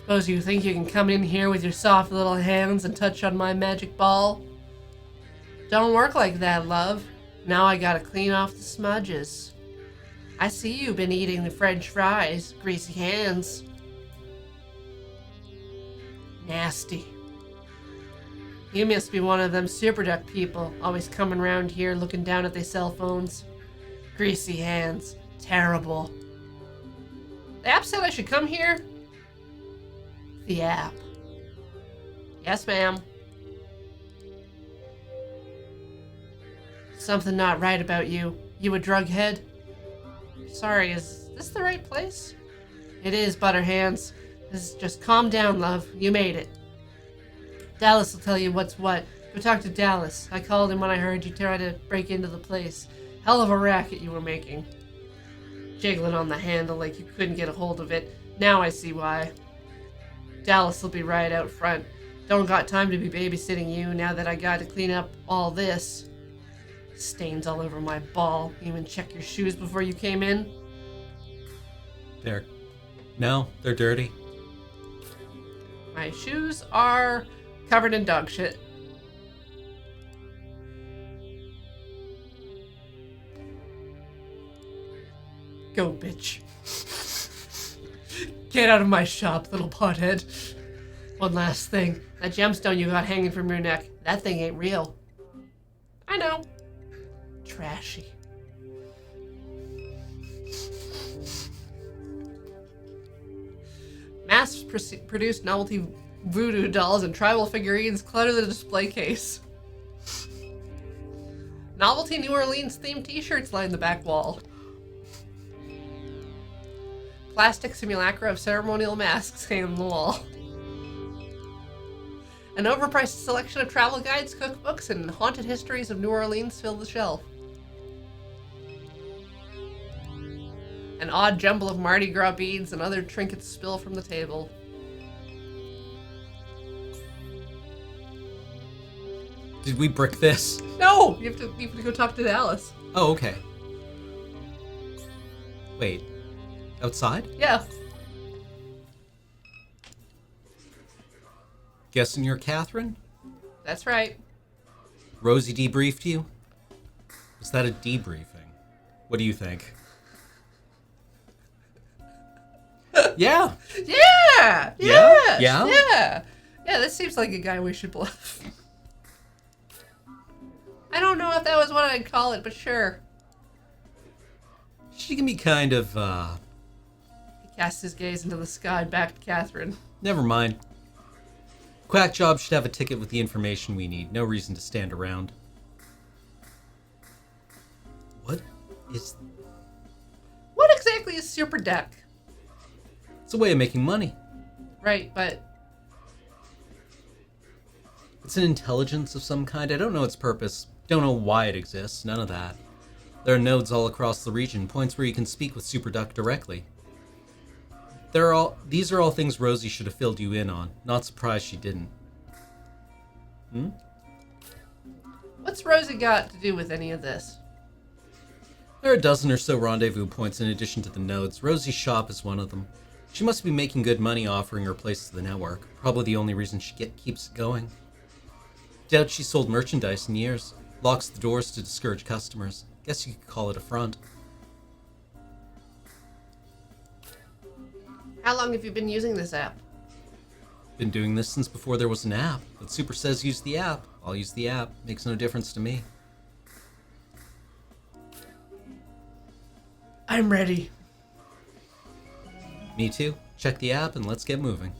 Suppose you think you can come in here with your soft little hands and touch on my magic ball? Don't work like that, love. Now I gotta clean off the smudges. I see you've been eating the French fries. Greasy hands. Nasty. You must be one of them super duck people, always coming around here looking down at their cell phones. Greasy hands. Terrible. The app said I should come here? The app. Yes, ma'am. Something not right about you. You a drug head? Sorry, is this the right place? It is, Butterhands. Just calm down, love. You made it. Dallas will tell you what's what. Go talk to Dallas. I called him when I heard you try to break into the place. Hell of a racket you were making. Jiggling on the handle like you couldn't get a hold of it. Now I see why. Dallas will be right out front. Don't got time to be babysitting you now that I got to clean up all this. Stains all over my ball. You even check your shoes before you came in? No, they're dirty. My shoes are covered in dog shit. Go, bitch. Get out of my shop, little pothead. One last thing. That gemstone you got hanging from your neck, that thing ain't real. I know. Trashy. Mass-produced novelty voodoo dolls and tribal figurines clutter the display case. Novelty New Orleans themed t-shirts line the back wall. Plastic simulacra of ceremonial masks hang on the wall. An overpriced selection of travel guides, cookbooks, and haunted histories of New Orleans fill the shelf. An odd jumble of Mardi Gras beads and other trinkets spill from the table. Did we brick this? No! You have to go talk to Dallas. Oh, okay. Wait. Outside? Yeah. Guessing you're Catherine? That's right. Rosie debriefed you? Was that a debriefing? What do you think? Yeah. Yeah! Yeah? Yes! Yeah? Yeah! Yeah, this seems like a guy we should bluff. I don't know if that was what I'd call it, but sure. She can be kind of, He casts his gaze into the sky back to Catherine. Never mind. Quack Job should have a ticket with the information we need. No reason to stand around. What is... What exactly is Super Deck? It's a way of making money. Right, but... It's an intelligence of some kind. I don't know its purpose. Don't know why it exists. None of that. There are nodes all across the region, points where you can speak with Super Duck directly. These are all things Rosie should have filled you in on. Not surprised she didn't. What's Rosie got to do with any of this? There are a dozen or so rendezvous points in addition to the nodes. Rosie's shop is one of them. She must be making good money offering her place to the network. Probably the only reason she keeps it going. Doubt she sold merchandise in years. Locks the doors to discourage customers. Guess you could call it a front. How long have you been using this app? Been doing this since before there was an app. But Super says use the app. I'll use the app. Makes no difference to me. I'm ready. Me too. Check the app and let's get moving.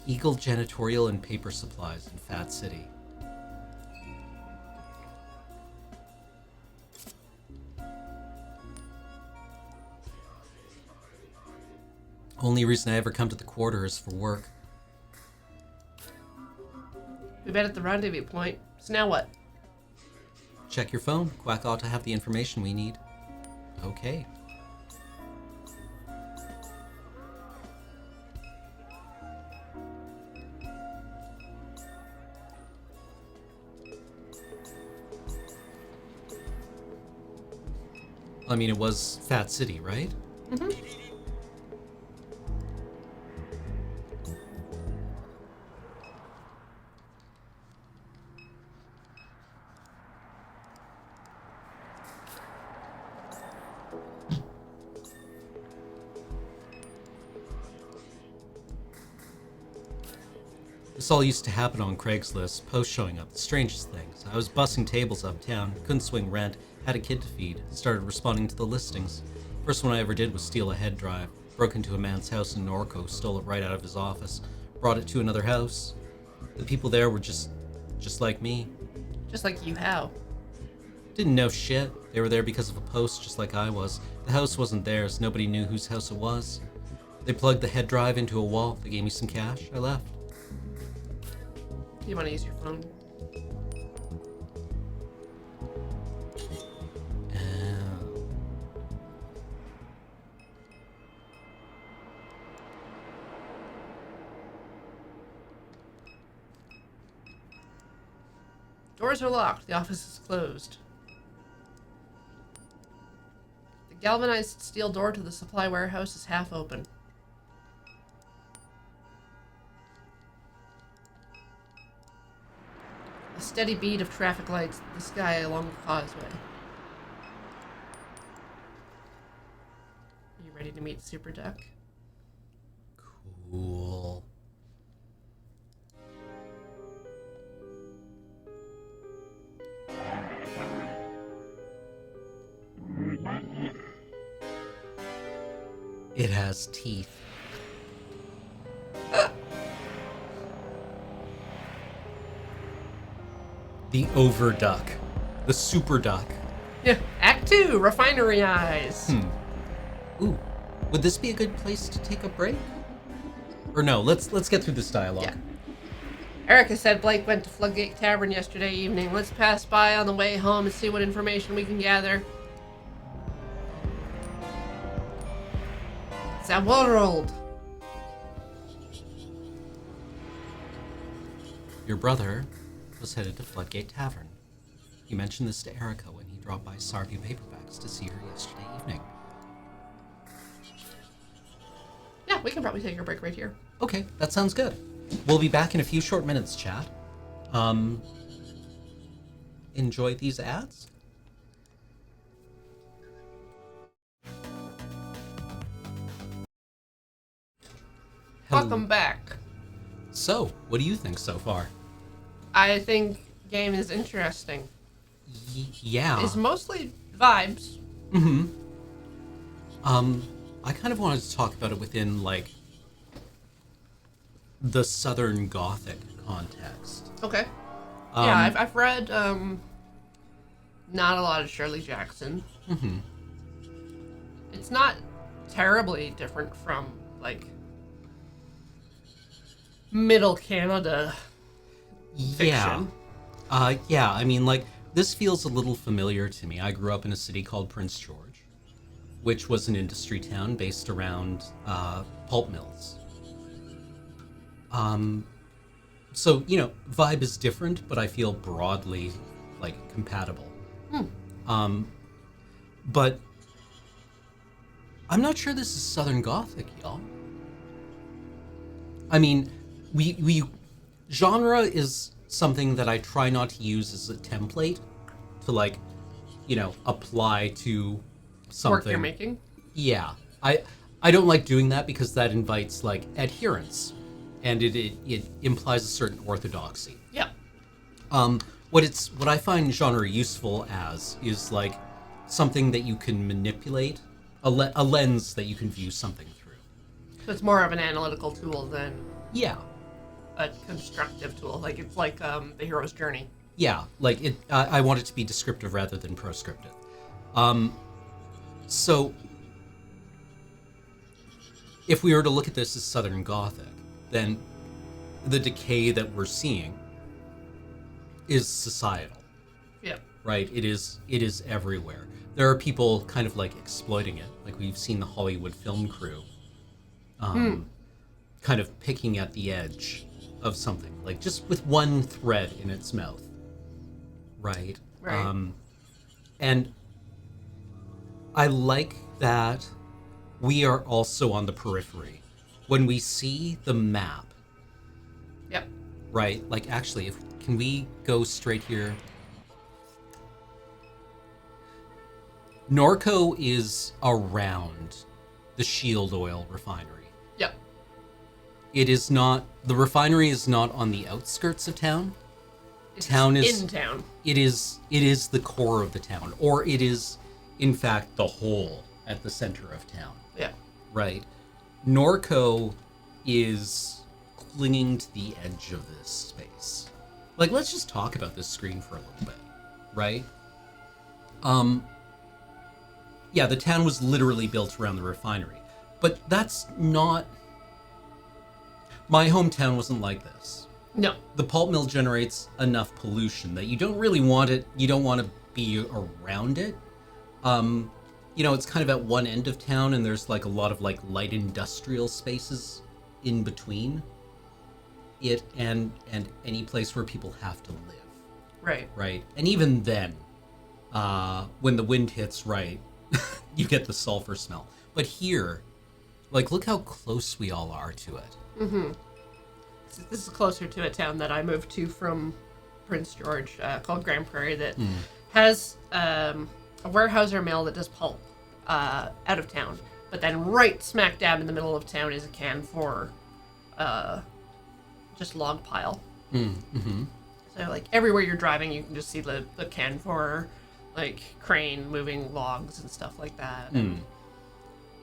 Eagle Janitorial and Paper Supplies in Fat City. Only reason I ever come to the quarter is for work. We met at the rendezvous point. So now what? Check your phone. Quack ought to have the information we need. Okay. I mean, it was Fat City, right? Mm-hmm. This all used to happen on Craigslist, posts showing up, the strangest things. I was bussing tables uptown, couldn't swing rent, had a kid to feed, started responding to the listings. First one I ever did was steal a head drive. Broke into a man's house in Norco, stole it right out of his office, brought it to another house. The people there were just like me. Just like you, how? Didn't know shit. They were there because of a post, just like I was. The house wasn't theirs, nobody knew whose house it was. They plugged the head drive into a wall, they gave me some cash, I left. You want to use your phone? Doors are locked. The office is closed. The galvanized steel door to the supply warehouse is half open. A steady beat of traffic lights in the sky along the causeway. Are you ready to meet Super Duck? Cool. It has teeth. The overduck. The super duck. Yeah. Act 2, Refinery Eyes. Ooh. Would this be a good place to take a break? Or no, let's get through this dialogue. Yeah. Erica said Blake went to Floodgate Tavern yesterday evening. Let's pass by on the way home and see what information we can gather. It's a world. Your brother was headed to Floodgate Tavern. He mentioned this to Erica when he dropped by Sarview Paperbacks to see her yesterday evening. Yeah, we can probably take a break right here. Okay, that sounds good. We'll be back in a few short minutes, chat. Enjoy these ads? Welcome back. So, what do you think so far? I think game is interesting. Yeah. It's mostly vibes, Mm-hmm. I kind of wanted to talk about it within, like, the Southern Gothic context. Okay. Yeah, I've read not a lot of Shirley Jackson. Mm-hmm. It's not terribly different from, like, Middle Canada fiction. Yeah, I mean, like, this feels a little familiar to me. I grew up in a city called Prince George, which was an industry town based around pulp mills. So, you know, vibe is different, but I feel broadly, like, compatible. But I'm not sure this is Southern Gothic, y'all. I mean, we genre is something that I try not to use as a template to, like, you know, apply to something. Work you're making? Yeah. I don't like doing that because that invites, like, adherence, and it implies a certain orthodoxy. Yeah. What I find genre useful as is, like, something that you can manipulate, a lens that you can view something through. So it's more of an analytical tool than Yeah. a constructive tool. Like, it's like the hero's journey. Yeah, like, I want it to be descriptive rather than proscriptive. So, if we were to look at this as Southern Gothic, then the decay that we're seeing is societal, Yeah. right? It is everywhere. There are people kind of, like, exploiting it. Like, we've seen the Hollywood film crew kind of picking at the edge of something, like, just with one thread in its mouth, right? Right. And I like that we are also on the periphery. When we see the map, Yep. right? Like, actually, can we go straight here? Norco is around the Shield Oil refinery. Yep. It is not, the refinery is not on the outskirts of town. It's Town is in town. It is the core of the town, or it is, in fact, the hole at the center of town. Yeah. Right. Norco is clinging to the edge of this space. Like, let's just talk about this screen for a little bit, right? Yeah, the town was literally built around the refinery, but that's not... My hometown wasn't like this. No. The pulp mill generates enough pollution that you don't really want it, you don't want to be around it. You know, it's kind of at one end of town, and there's, like, a lot of, like, light industrial spaces in between it and any place where people have to live. Right. Right? And even then, when the wind hits right, you get the sulfur smell. But here, like, look how close we all are to it. Mm-hmm. This is closer to a town that I moved to from Prince George, called Grand Prairie, that has a warehouser mill that does pulp out of town. But then right smack dab in the middle of town is a can for just log pile. Mm-hmm. So, like, everywhere you're driving, you can just see the can for, like, crane moving logs and stuff like that. And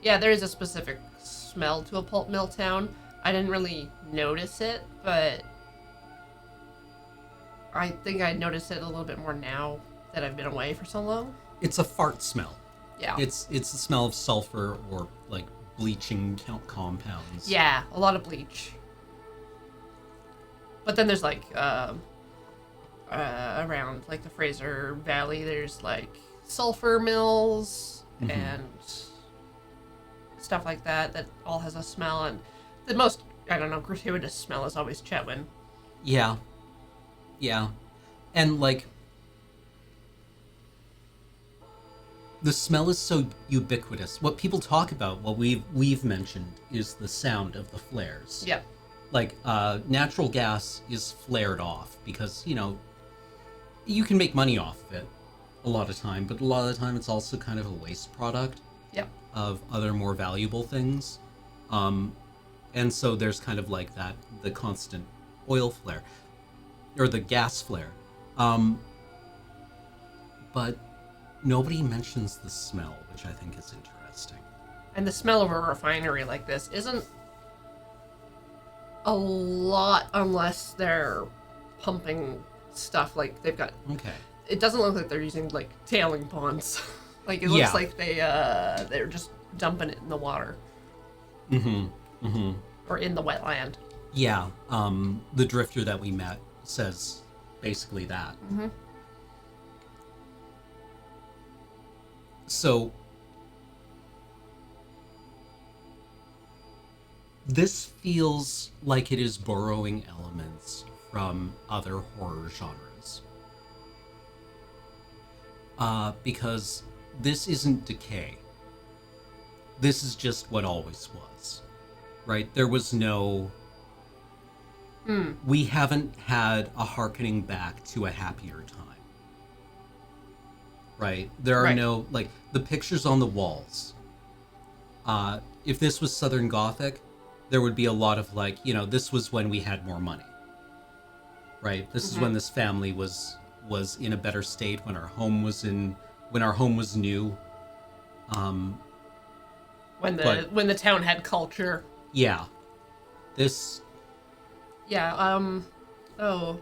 yeah, there is a specific smell to a pulp mill town. I didn't really notice it, but I think I notice it a little bit more now that I've been away for so long. It's a fart smell. Yeah. It's the smell of sulfur or, like, bleaching compounds. Yeah, a lot of bleach. But then there's, like, around, like, the Fraser Valley, there's, like, sulfur mills and stuff like that all has a smell. And the most, I don't know, gratuitous smell is always Chetwynd. Yeah. Yeah. And, like, the smell is so ubiquitous. What people talk about, what we've mentioned, is the sound of the flares. Yeah. Like, natural gas is flared off because, you know, you can make money off of it a lot of time, but a lot of the time it's also kind of a waste product of other more valuable things. And so there's kind of like that, the constant oil flare, or the gas flare. But nobody mentions the smell, which I think is interesting. And the smell of a refinery like this isn't a lot unless they're pumping stuff like they've got. Okay. It doesn't look like they're using like tailing ponds. Like it looks Yeah. like they're just dumping it in the water. Or in the wetland. Yeah. The drifter that we met says basically that. So this feels like it is borrowing elements from other horror genres. Because this isn't decay. This is just what always was. Right? There was no... We haven't had a hearkening back to a happier time. Right? There are no... Like, the pictures on the walls. If this was Southern Gothic, there would be a lot of, like, you know, this was when we had more money. Right? This is when this family was in a better state, when our home was new. When the town had culture. Yeah. This... Yeah,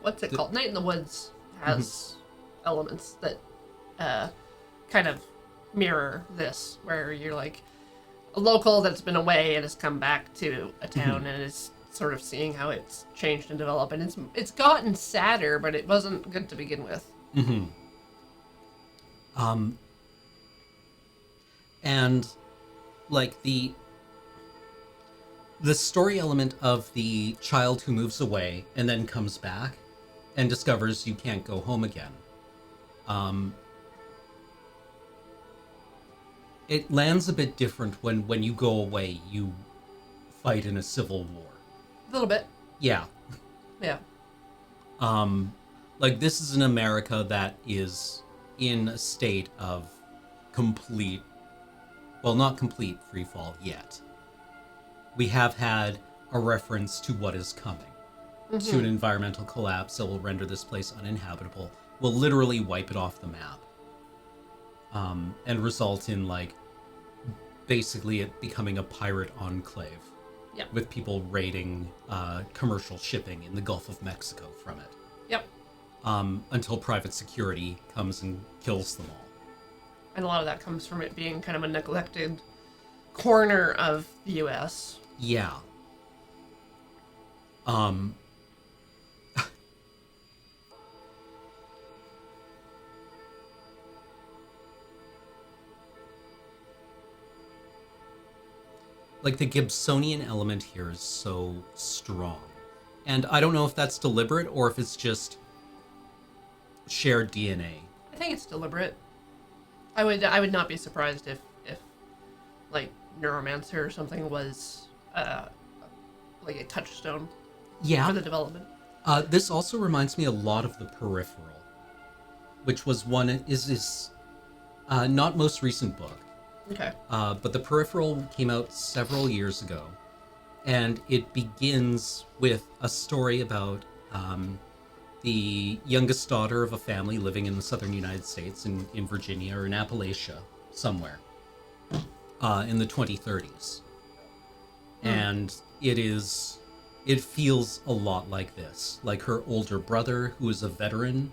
what's it called? Night in the Woods has elements that kind of mirror this, where you're like a local that's been away and has come back to a town and is sort of seeing how it's changed and developed, and it's gotten sadder, but it wasn't good to begin with. And like the story element of the child who moves away and then comes back and discovers you can't go home again. It lands a bit different when you go away, you fight in a civil war. A little bit. Yeah. Yeah. Like, this is an America that is in a state of complete, well, not complete freefall yet. We have had a reference to what is coming, to an environmental collapse that will render this place uninhabitable, will literally wipe it off the map, and result in, like, basically it becoming a pirate enclave. Yep. With people raiding commercial shipping in the Gulf of Mexico from it. Yep. Until private security comes and kills them all. And a lot of that comes from it being kind of a neglected corner of the U.S. Yeah. Like, the Gibsonian element here is so strong. And I don't know if that's deliberate or if it's just shared DNA. I think it's deliberate. I would not be surprised if like Neuromancer or something was like a touchstone for the development. This also reminds me a lot of The Peripheral, which was his not most recent book. Okay. But The Peripheral came out several years ago, and it begins with a story about the youngest daughter of a family living in the southern United States, in Virginia or in Appalachia, somewhere, in the 2030s. And it feels a lot like this. Like her older brother, who is a veteran,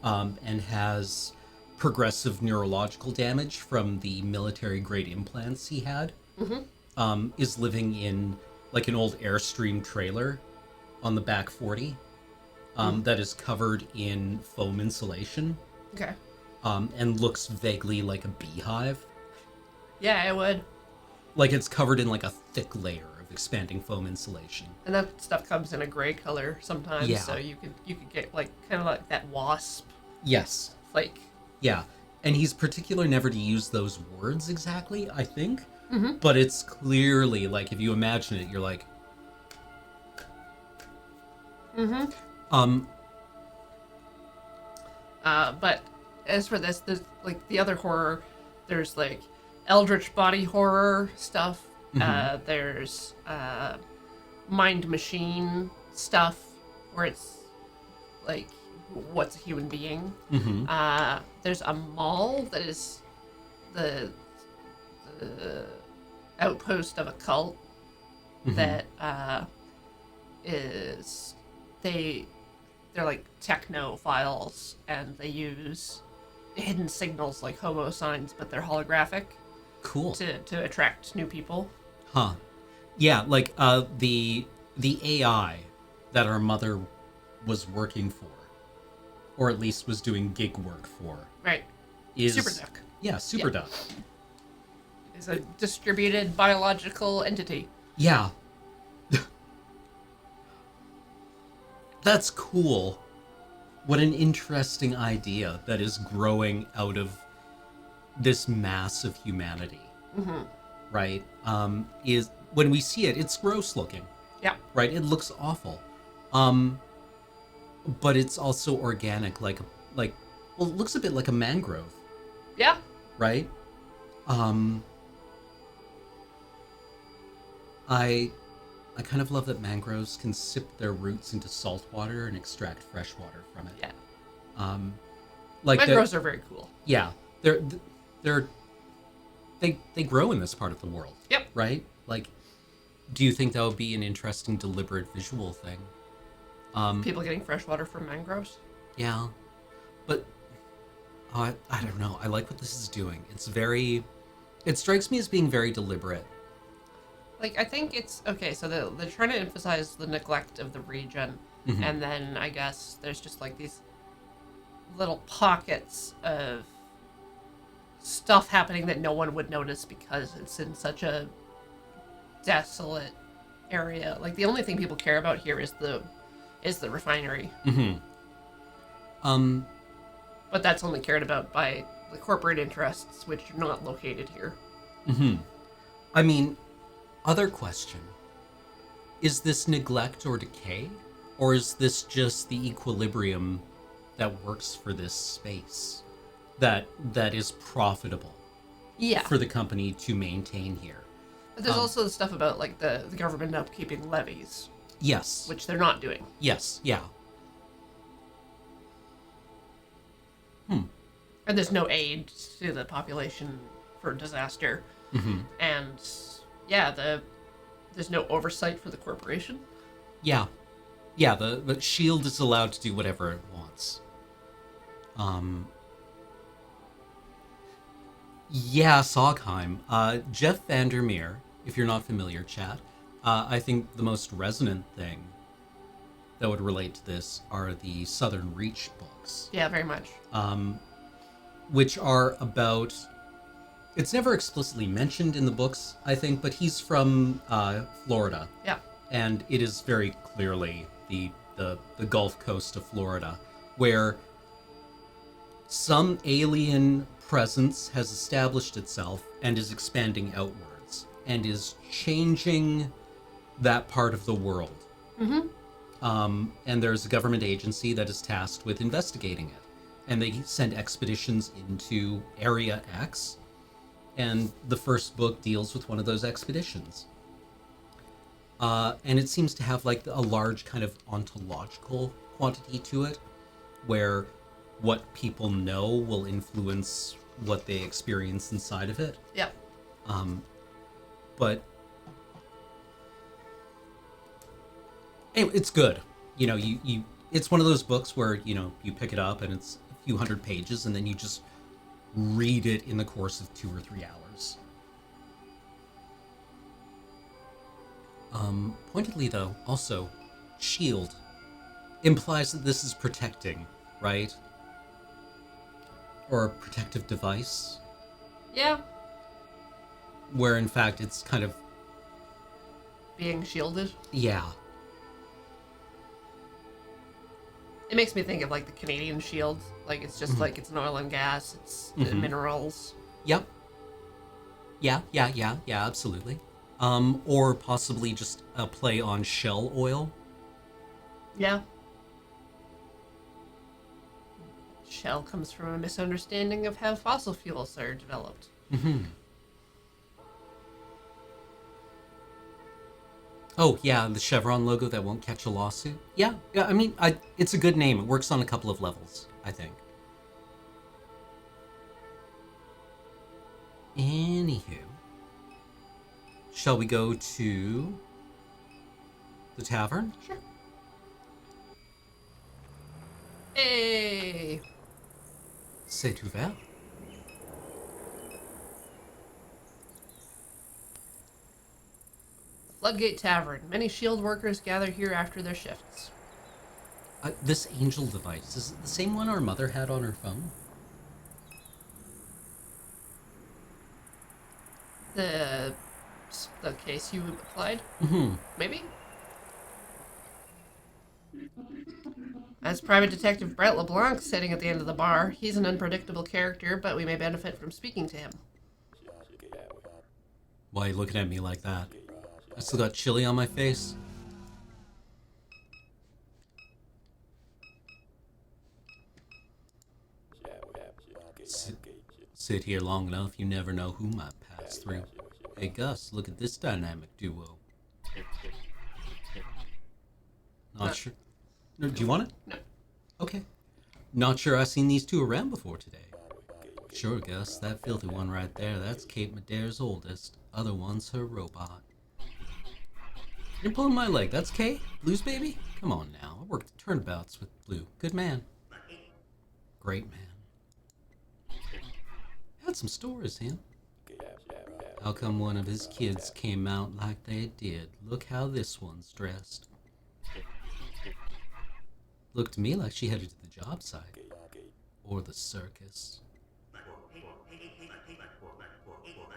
and has progressive neurological damage from the military-grade implants he had, is living in like an old Airstream trailer on the back 40 that is covered in foam insulation. Okay. And looks vaguely like a beehive. Yeah, it would. Like it's covered in like a thick layer of expanding foam insulation. And that stuff comes in a gray color sometimes, Yeah. so you could get like kind of like that wasp Yes. flake. Yeah. And he's particular never to use those words exactly, I think. But it's clearly, like, if you imagine it, you're like... But as for this, there's like the other horror, there's like eldritch body horror stuff. There's mind machine stuff where it's like, what's a human being? there's a mall that is the outpost of a cult that is they're like technophiles, and they use hidden signals like hobo signs, but they're holographic Cool. to attract new people. Huh. Yeah, like the AI that our mother was working for, or at least was doing gig work for, Right. is Super Duck. Yeah, Super Duck. Is a distributed biological entity. Yeah. That's cool. What an interesting idea that is growing out of this mass of humanity. Mm-hmm. Right? Is when we see it, it's gross looking. Yeah. Right? It looks awful. But it's also organic, like well, it looks a bit like a mangrove, Yeah. right? I kind of love that mangroves can sip their roots into salt water and extract fresh water from it. Yeah. Like Mangroves are very cool. yeah, they grow in this part of the world. Yep. Right? Like, do you think that would be an interesting, deliberate visual thing? People getting fresh water from mangroves. Yeah, but I don't know. I like what this is doing. It strikes me as being very deliberate. Like, I think it's okay. So they're trying to emphasize the neglect of the region, and then I guess there's just like these little pockets of stuff happening that no one would notice because it's in such a desolate area. Like, the only thing people care about here is the refinery. But that's only cared about by the corporate interests, which are not located here. I mean, other question. Is this neglect or decay? Or is this just the equilibrium that works for this space? That is profitable Yeah. for the company to maintain here? But there's also the stuff about, like, the government upkeeping levies, Yes. which they're not doing. Yes, yeah. And there's no aid to the population for disaster. And, yeah, there's no oversight for the corporation. Yeah. Yeah, the shield is allowed to do whatever it wants. Yeah, Sogheim. Jeff Vandermeer, if you're not familiar, chat, I think the most resonant thing that would relate to this are the Southern Reach books. Yeah, very much. Which are about... It's never explicitly mentioned in the books, I think, but he's from Florida. Yeah. And it is very clearly the Gulf Coast of Florida, where some alien presence has established itself and is expanding outwards and is changing that part of the world. And there's a government agency that is tasked with investigating it. And they send expeditions into Area X, and the first book deals with one of those expeditions. And it seems to have like a large kind of ontological quantity to it, where what people know will influence what they experience inside of it. Yeah. But anyway, it's good. You know, you it's one of those books where, you know, you pick it up and it's a few hundred pages and then you just read it in the course of 2 or 3 hours. Pointedly though, also, shield implies that this is protecting, right? Or a protective device, Yeah. where in fact it's kind of, Being shielded. yeah. It makes me think of, like, the Canadian shield. Like, it's just like, it's an oil and gas, it's the minerals. Yep. Yeah, absolutely. Or possibly just a play on shell oil. Yeah. Shell comes from a misunderstanding of how fossil fuels are developed. Oh, yeah, the Chevron logo that won't catch a lawsuit. Yeah, I mean, it's a good name. It works on a couple of levels, I think. Anywho, shall we go to the tavern? Sure. Hey! C'est ouvert. Floodgate Tavern. Many shield workers gather here after their shifts. This angel device, is it the same one our mother had on her phone? The case you applied? Mm-hmm. Maybe? As Private Detective Brett LeBlanc sitting at the end of the bar, he's an unpredictable character, but we may benefit from speaking to him. Why are you looking at me like that? I still got chili on my face. Sit here long enough, you never know who might pass through. Hey Gus, look at this dynamic duo. Not sure. No, do you want it? No. Okay. Not sure I've seen these two around before today. Sure, Gus, that filthy one right there, that's Kate Madare's oldest. Other one's her robot. You're pulling my leg, that's Kay? Blue's baby? Come on now, I worked turnabouts with Blue. Good man. Great man. Had some stories, him. How come one of his kids came out like they did? Look how this one's dressed. Looked to me like she headed to the job site. Or the circus.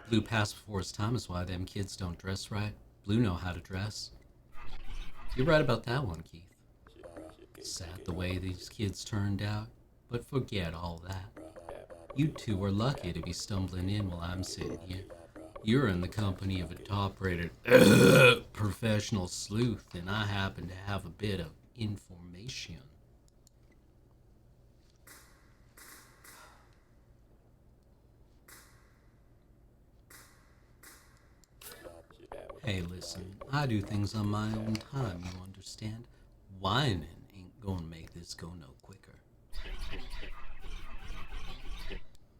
Blue passed before his time is why them kids don't dress right. Blue know how to dress. You're right about that one, Keith. Sad the way these kids turned out, but forget all that. You two are lucky to be stumbling in while I'm sitting here. You're in the company of a top-rated professional sleuth, and I happen to have a bit of information. Hey, listen, I do things on my own time, you understand? Whining ain't gonna make this go no quicker.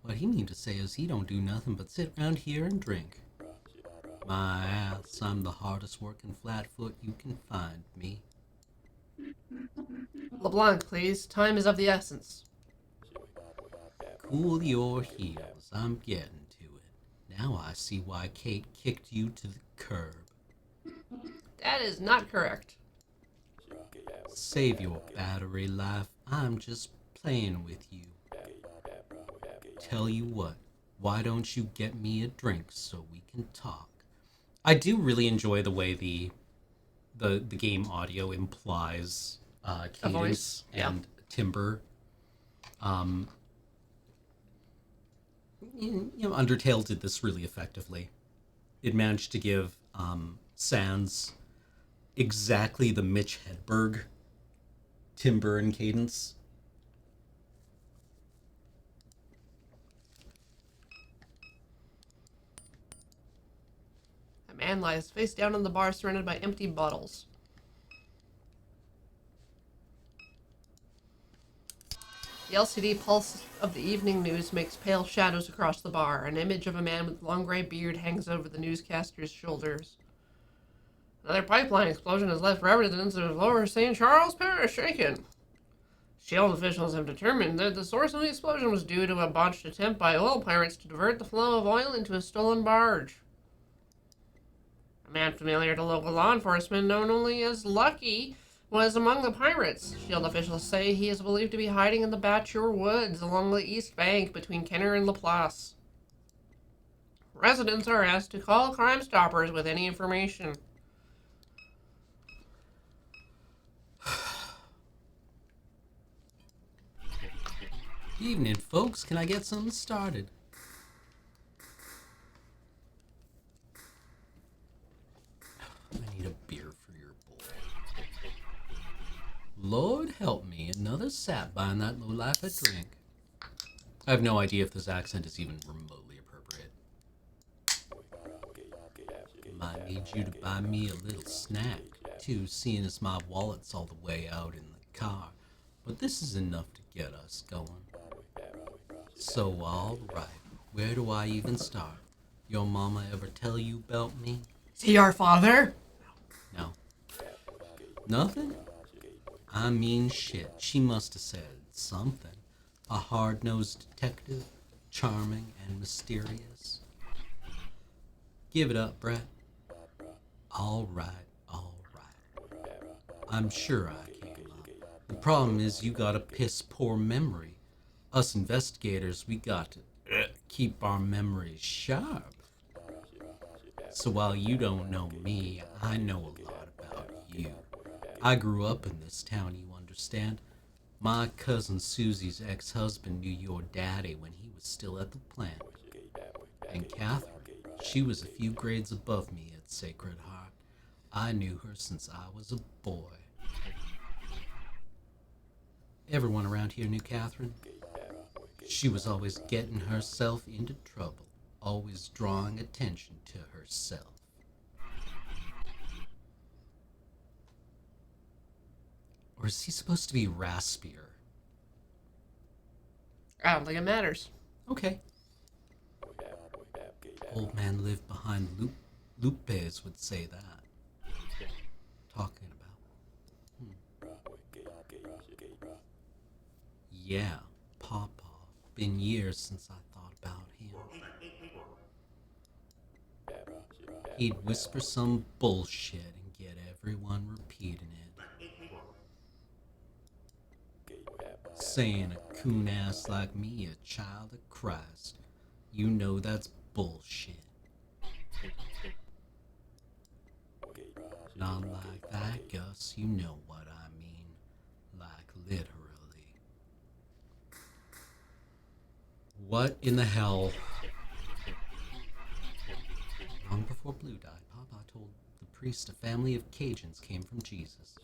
What he mean to say is he don't do nothing but sit around here and drink. My ass, I'm the hardest working flatfoot you can find, me. LeBlanc, please. Time is of the essence. Cool your heels, I'm getting to it. Now I see why Kate kicked you to the curb. That is not correct. Save your battery life, I'm just playing with you. Tell you what, why don't you get me a drink so we can talk? I do really enjoy the way the game audio implies cadence and timbre. You know, Undertale did this really effectively. It managed to give Sans exactly the Mitch Hedberg timbre and cadence. A man lies face down on the bar surrounded by empty bottles. The LCD pulse of the evening news makes pale shadows across the bar. An image of a man with long gray beard hangs over the newscaster's shoulders. Another pipeline explosion has left residents of Lower St. Charles Parish shaken. Shield officials have determined that the source of the explosion was due to a botched attempt by oil pirates to divert the flow of oil into a stolen barge. A man familiar to local law enforcement, known only as Lucky, was among the pirates. Shield officials say he is believed to be hiding in the Batture Woods along the east bank between Kenner and Laplace. Residents are asked to call Crime Stoppers with any information. Evening, folks. Can I get something started? I need a beer for your boy. Lord help me, another sap buying that lowlife a drink. I have no idea if this accent is even remotely appropriate. Might need you to buy me a little snack, too, seeing as my wallet's all the way out in the car. But this is enough to get us going. So, all right, where do I even start? Your mama ever tell you about me? Is he our father? No. Nothing? I mean shit. She must have said something. A hard-nosed detective, charming and mysterious. Give it up, Brett. All right. I'm sure I came up. The problem is you got a piss-poor memory. Us investigators, we got to keep our memories sharp. So while you don't know me, I know a lot about you. I grew up in this town, you understand? My cousin Susie's ex-husband knew your daddy when he was still at the plant. And Catherine, she was a few grades above me at Sacred Heart. I knew her since I was a boy. Everyone around here knew Catherine. She was always getting herself into trouble, always drawing attention to herself. Or is he supposed to be raspier? I don't think it matters. Okay. Old man lived behind Lupes would say that. Talking about. Yeah, Papa. Been years since I thought about him. He'd whisper some bullshit and get everyone repeating it. Saying a coon ass like me, a child of Christ. You know that's bullshit. Not like that, Gus. You know what I mean. Like literally. What in the hell? Long before Blue died, Papa told the priest a family of Cajuns came from Jesus.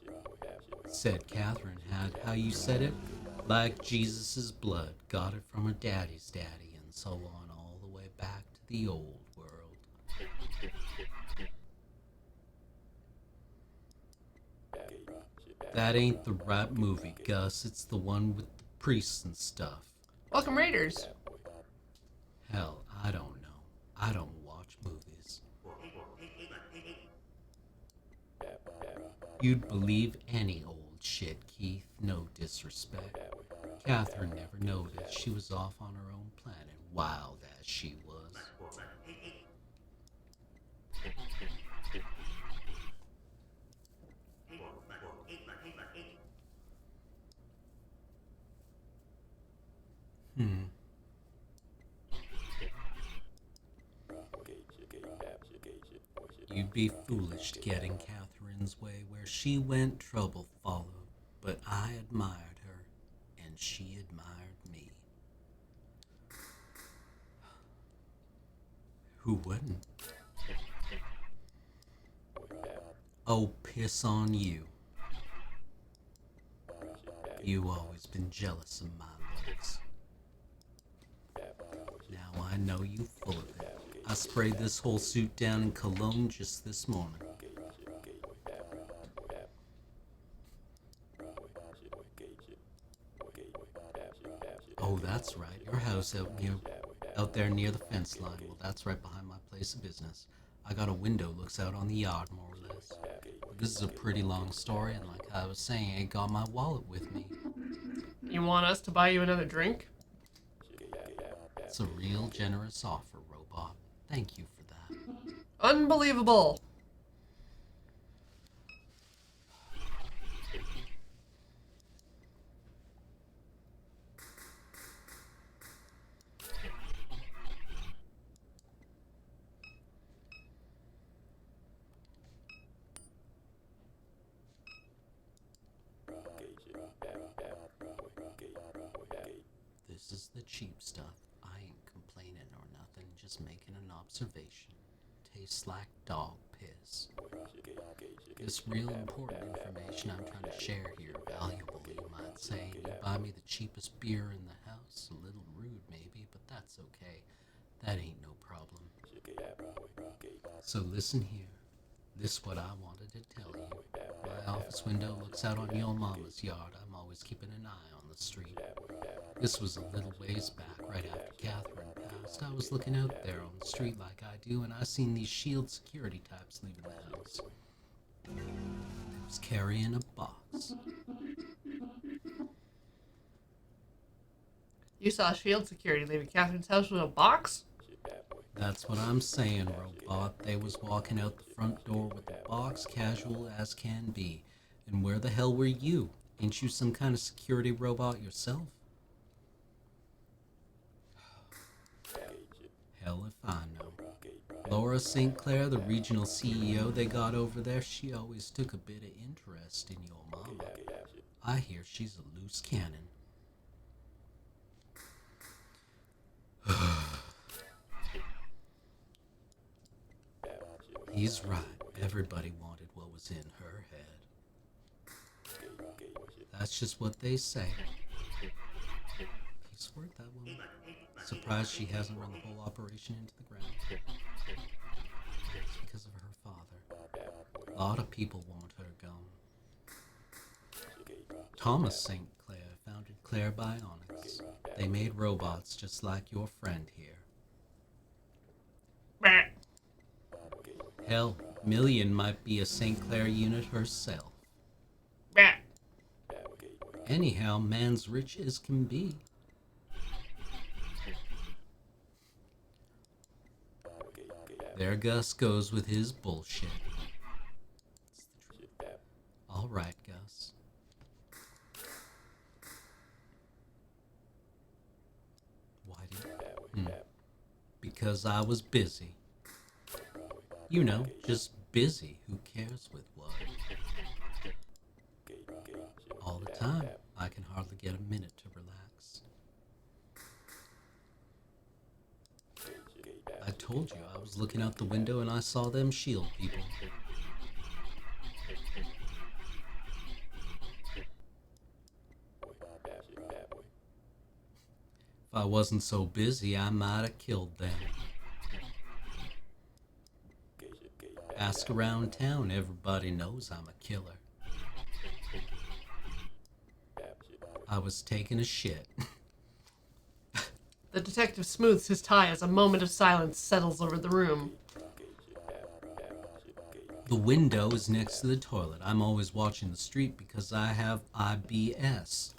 Said Catherine had, how you said it, like Jesus's blood, got it from her daddy's daddy, and so on all the way back to the old world. That ain't the right movie, Gus. It's the one with the priests and stuff. Welcome, Raiders. Hell, I don't know. I don't watch movies. You'd believe any old shit, Keith. No disrespect. Catherine never noticed. She was off on her own planet, wild as she was. You'd be foolish to get in Catherine's way. Where she went, trouble followed. But I admired her, and she admired me. Who wouldn't? Oh, piss on you. You always been jealous of my looks. Now I know you full of it. I sprayed this whole suit down in cologne just this morning. Oh, that's right. Your house out there near the fence line. Well, that's right behind my place of business. I got a window looks out on the yard, more or less. But this is a pretty long story, and like I was saying, I ain't got my wallet with me. You want us to buy you another drink? It's a real generous offer, Robot. Thank you for that. Unbelievable. This is the cheap stuff. I ain't complaining or nothing, just making an observation. Tastes like dog piss. This real important information I'm trying to share here, valuable, you might say. You buy me the cheapest beer in the house, a little rude maybe, but that's okay. That ain't no problem. So listen here. This what I wanted to tell you. My office window looks out on your mama's yard. I'm always keeping an eye on the street. This was a little ways back, right after Catherine fast. I was looking out there on the street like I do, and I seen these shield security types leaving the house. They was carrying a box. You saw shield security leaving Catherine's house with a box? That's what I'm saying, Robot. They was walking out the front door with the box, casual as can be. And where the hell were you? Ain't you some kind of security robot yourself? Hell if I know. Laura St. Clair, the regional CEO they got over there, she always took a bit of interest in your mama. I hear she's a loose cannon. He's right. Everybody wanted what was in her head. That's just what they say. Piece of work, that woman. Surprised she hasn't run the whole operation into the ground. It's because of her father. A lot of people want her gone. Thomas St. Clair founded Claire Bionics. They made robots just like your friend here. Hell, Million might be a St. Clair unit herself. Anyhow, man's rich as can be. There Gus goes with his bullshit. All right, Gus. Why did you? Because I was busy. You know, just busy. Who cares with what? All the time. I can hardly get a minute to relax. I told you I was looking out the window and I saw them shield people. If I wasn't so busy, I might have killed them. Ask around town, everybody knows I'm a killer. I was taking a shit. The detective smooths his tie as a moment of silence settles over the room. The window is next to the toilet. I'm always watching the street because I have IBS.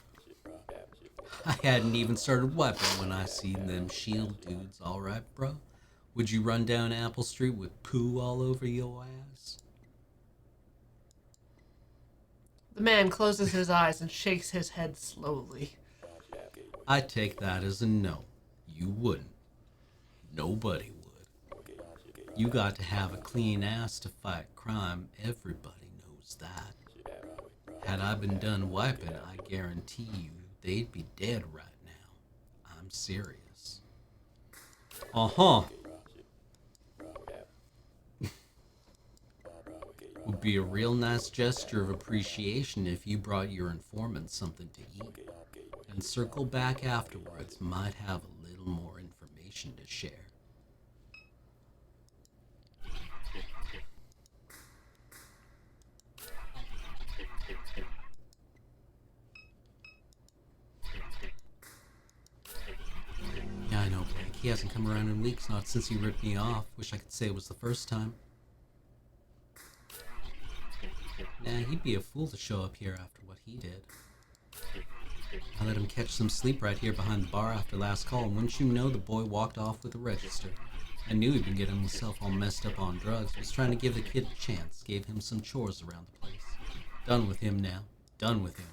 I hadn't even started wiping when I seen them shield dudes. All right, bro? Would you run down Apple Street with poo all over your ass? The man closes his eyes and shakes his head slowly. I take that as a no. You wouldn't. Nobody would. You got to have a clean ass to fight crime. Everybody knows that. Had I been done wiping, I guarantee you they'd be dead right now. I'm serious. Uh-huh. Would be a real nice gesture of appreciation if you brought your informant something to eat. And circle back afterwards, might have a little more information to share. Yeah, I know, Blake. He hasn't come around in weeks, not since he ripped me off. Wish I could say it was the first time. Nah, he'd be a fool to show up here after what he did. I let him catch some sleep right here behind the bar after last call, and wouldn't you know, the boy walked off with a register. I knew he'd been getting himself all messed up on drugs, was trying to give the kid a chance, gave him some chores around the place. Done with him now. Done with him.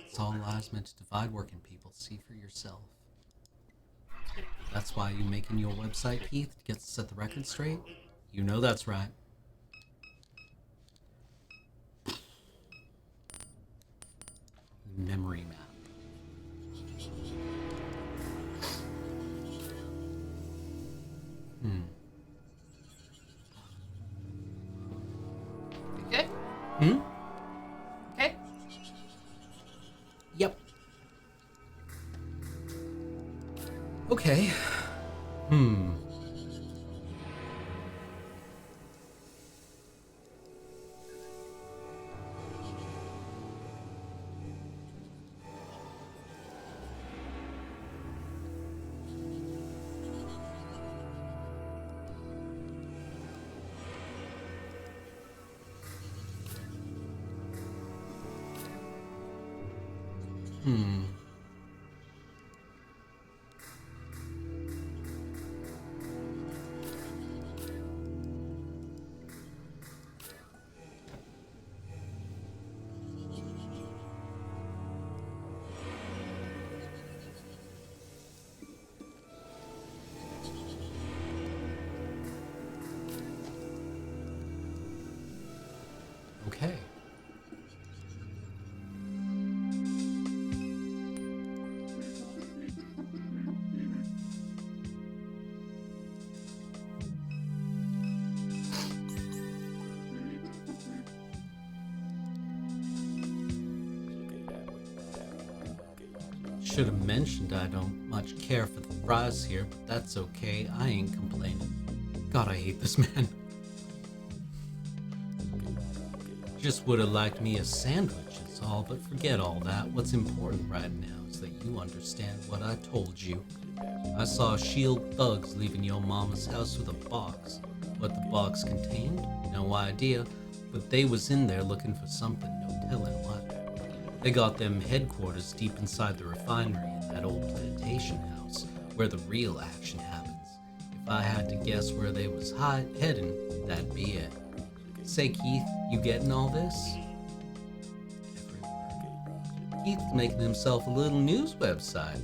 It's all lies meant to divide working people. See for yourself. That's why you making your website, Keith, to set the record straight? You know that's right. Memory map. Okay? Okay? Yep. Okay. Okay. Should have mentioned I don't much care for the fries here, but that's okay. I ain't complaining. God, I hate this man. Just would have liked me a sandwich, it's all, but forget all that. What's important right now is that you understand what I told you. I saw shield thugs leaving your mama's house with a box. What the box contained? No idea, but they was in there looking for something, no telling what. They got them headquarters deep inside the refinery in that old plantation house, where the real action happens. If I had to guess where they was heading, that'd be it. Say, Keith, you getting all this? Every word. Keith's making himself a little news website.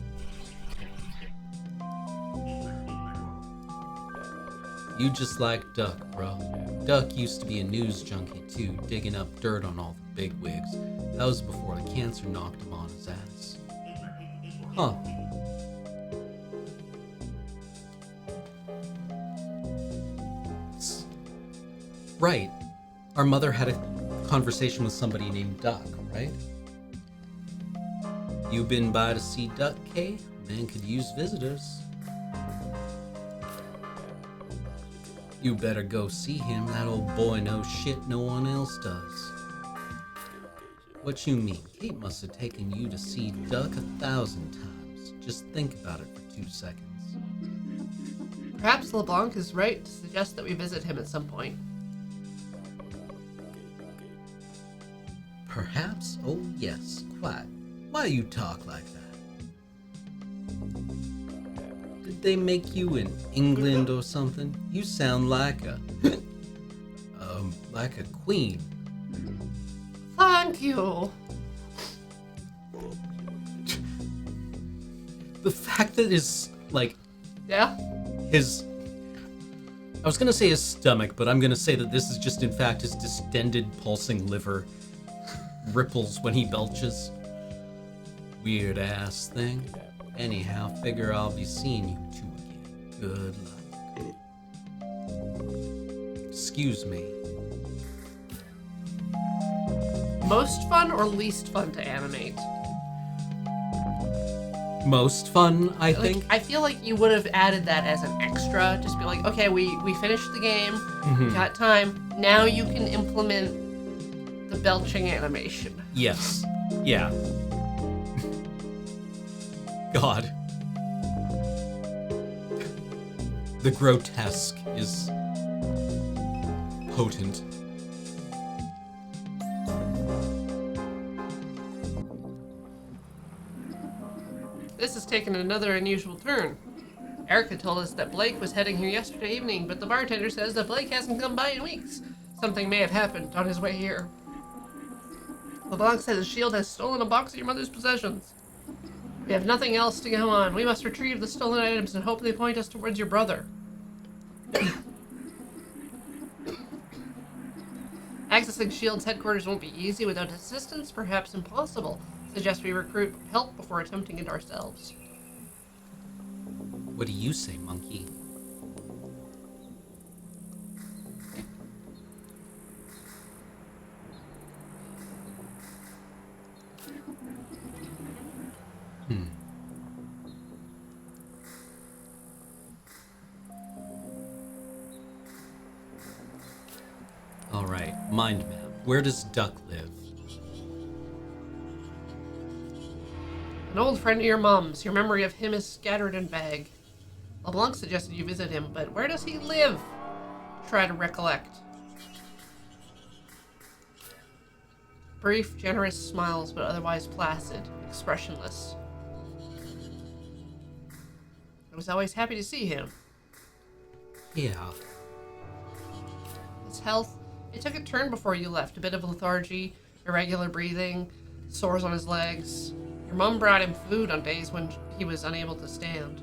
You just like Duck, bro. Duck used to be a news junkie too, digging up dirt on all the bigwigs. That was before the cancer knocked him on his ass. Huh. Right. Our mother had a conversation with somebody named Duck, right? You been by to see Duck, Kay? Man could use visitors. You better go see him. That old boy knows shit no one else does. What you mean? Kate must have taken you to see Duck 1,000 times. Just think about it for 2 seconds. Perhaps LeBlanc is right to suggest that we visit him at some point. Perhaps? Oh yes, quite. Why you talk like that? Did they make you in England or something? You sound like a... like a queen. Thank you. The fact that his, like... Yeah? His... I was gonna say his stomach, but I'm gonna say that this is just in fact his distended, pulsing liver ripples when he belches. Weird ass thing. Anyhow, figure I'll be seeing you two again. Good luck. Excuse me. Most fun or least fun to animate? Most fun, I think. I feel like you would have added that as an extra. Just be like, okay, we finished the game, we got time. Now you can implement the belching animation. Yes. Yeah. God. The grotesque is potent. This has taken another unusual turn. Erica told us that Blake was heading here yesterday evening, but the bartender says that Blake hasn't come by in weeks. Something may have happened on his way here. LeBlanc says his shield has stolen a box of your mother's possessions. We have nothing else to go on. We must retrieve the stolen items and hope they point us towards your brother. Accessing S.H.I.E.L.D.'s headquarters won't be easy without assistance, perhaps impossible. Suggest we recruit help before attempting it ourselves. What do you say, monkey? Alright, mind map. Where does Duck live? An old friend of your mom's. Your memory of him is scattered and vague. LeBlanc suggested you visit him, but where does he live? Try to recollect. Brief, generous smiles, but otherwise placid, expressionless. I was always happy to see him. Yeah. His health, it took a turn before you left. A bit of lethargy, irregular breathing, sores on his legs. Your mom brought him food on days when he was unable to stand.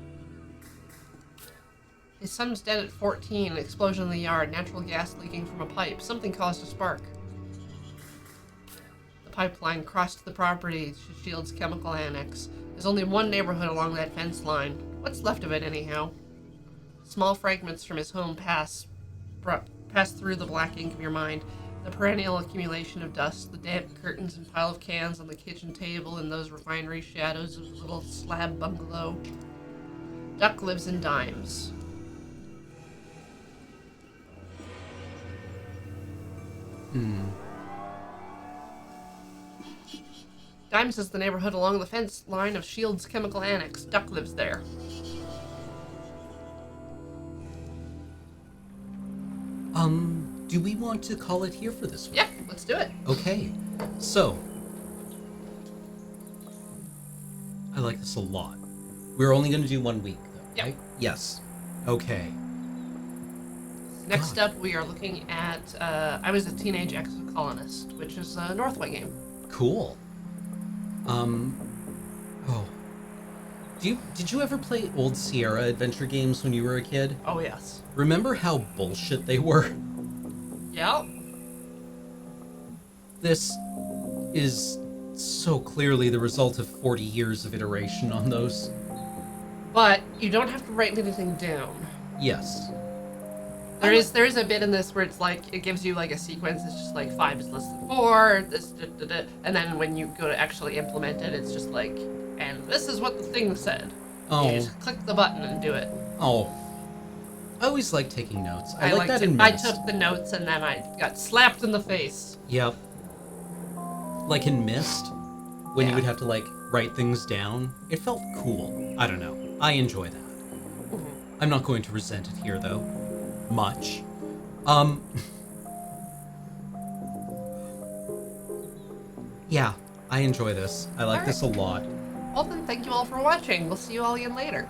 His son was dead at 14, an explosion in the yard, natural gas leaking from a pipe. Something caused a spark. The pipeline crossed the property to Shield's chemical annex. There's only one neighborhood along that fence line. What's left of it, anyhow? Small fragments from his home pass through the black ink of your mind. The perennial accumulation of dust, the damp curtains and pile of cans on the kitchen table, and those refinery shadows of the little slab bungalow. Duck lives in Dimes. Dimes is the neighborhood along the fence line of Shield's chemical annex. Duck lives there. Do we want to call it here for this week? Yeah, let's do it. Okay. So, I like this a lot. We're only going to do 1 week, though, Yep. right? Yes. Okay. Next up, we are looking at I Was a Teenage Ex-Colonist, which is a Northway game. Cool. Oh. Did you ever play old Sierra adventure games when you were a kid? Oh, yes. Remember how bullshit they were? Yeah. This is so clearly the result of 40 years of iteration on those. But you don't have to write anything down. Yes. There is a bit in this where it's like, it gives you like a sequence, it's just like 5 is less than 4, this, and then when you go to actually implement it, it's just like, and this is what the thing said. Oh. You just click the button and do it. Oh. I always like taking notes. I like that in I Myst. took the notes and then I got slapped in the face. Yep. Like in Myst, when you Yeah. would have to like write things down. It felt cool. I don't know. I enjoy that. I'm not going to resent it here though. Much. Yeah, I enjoy this. I like All this a lot. Well then, thank you all for watching. We'll see you all again later.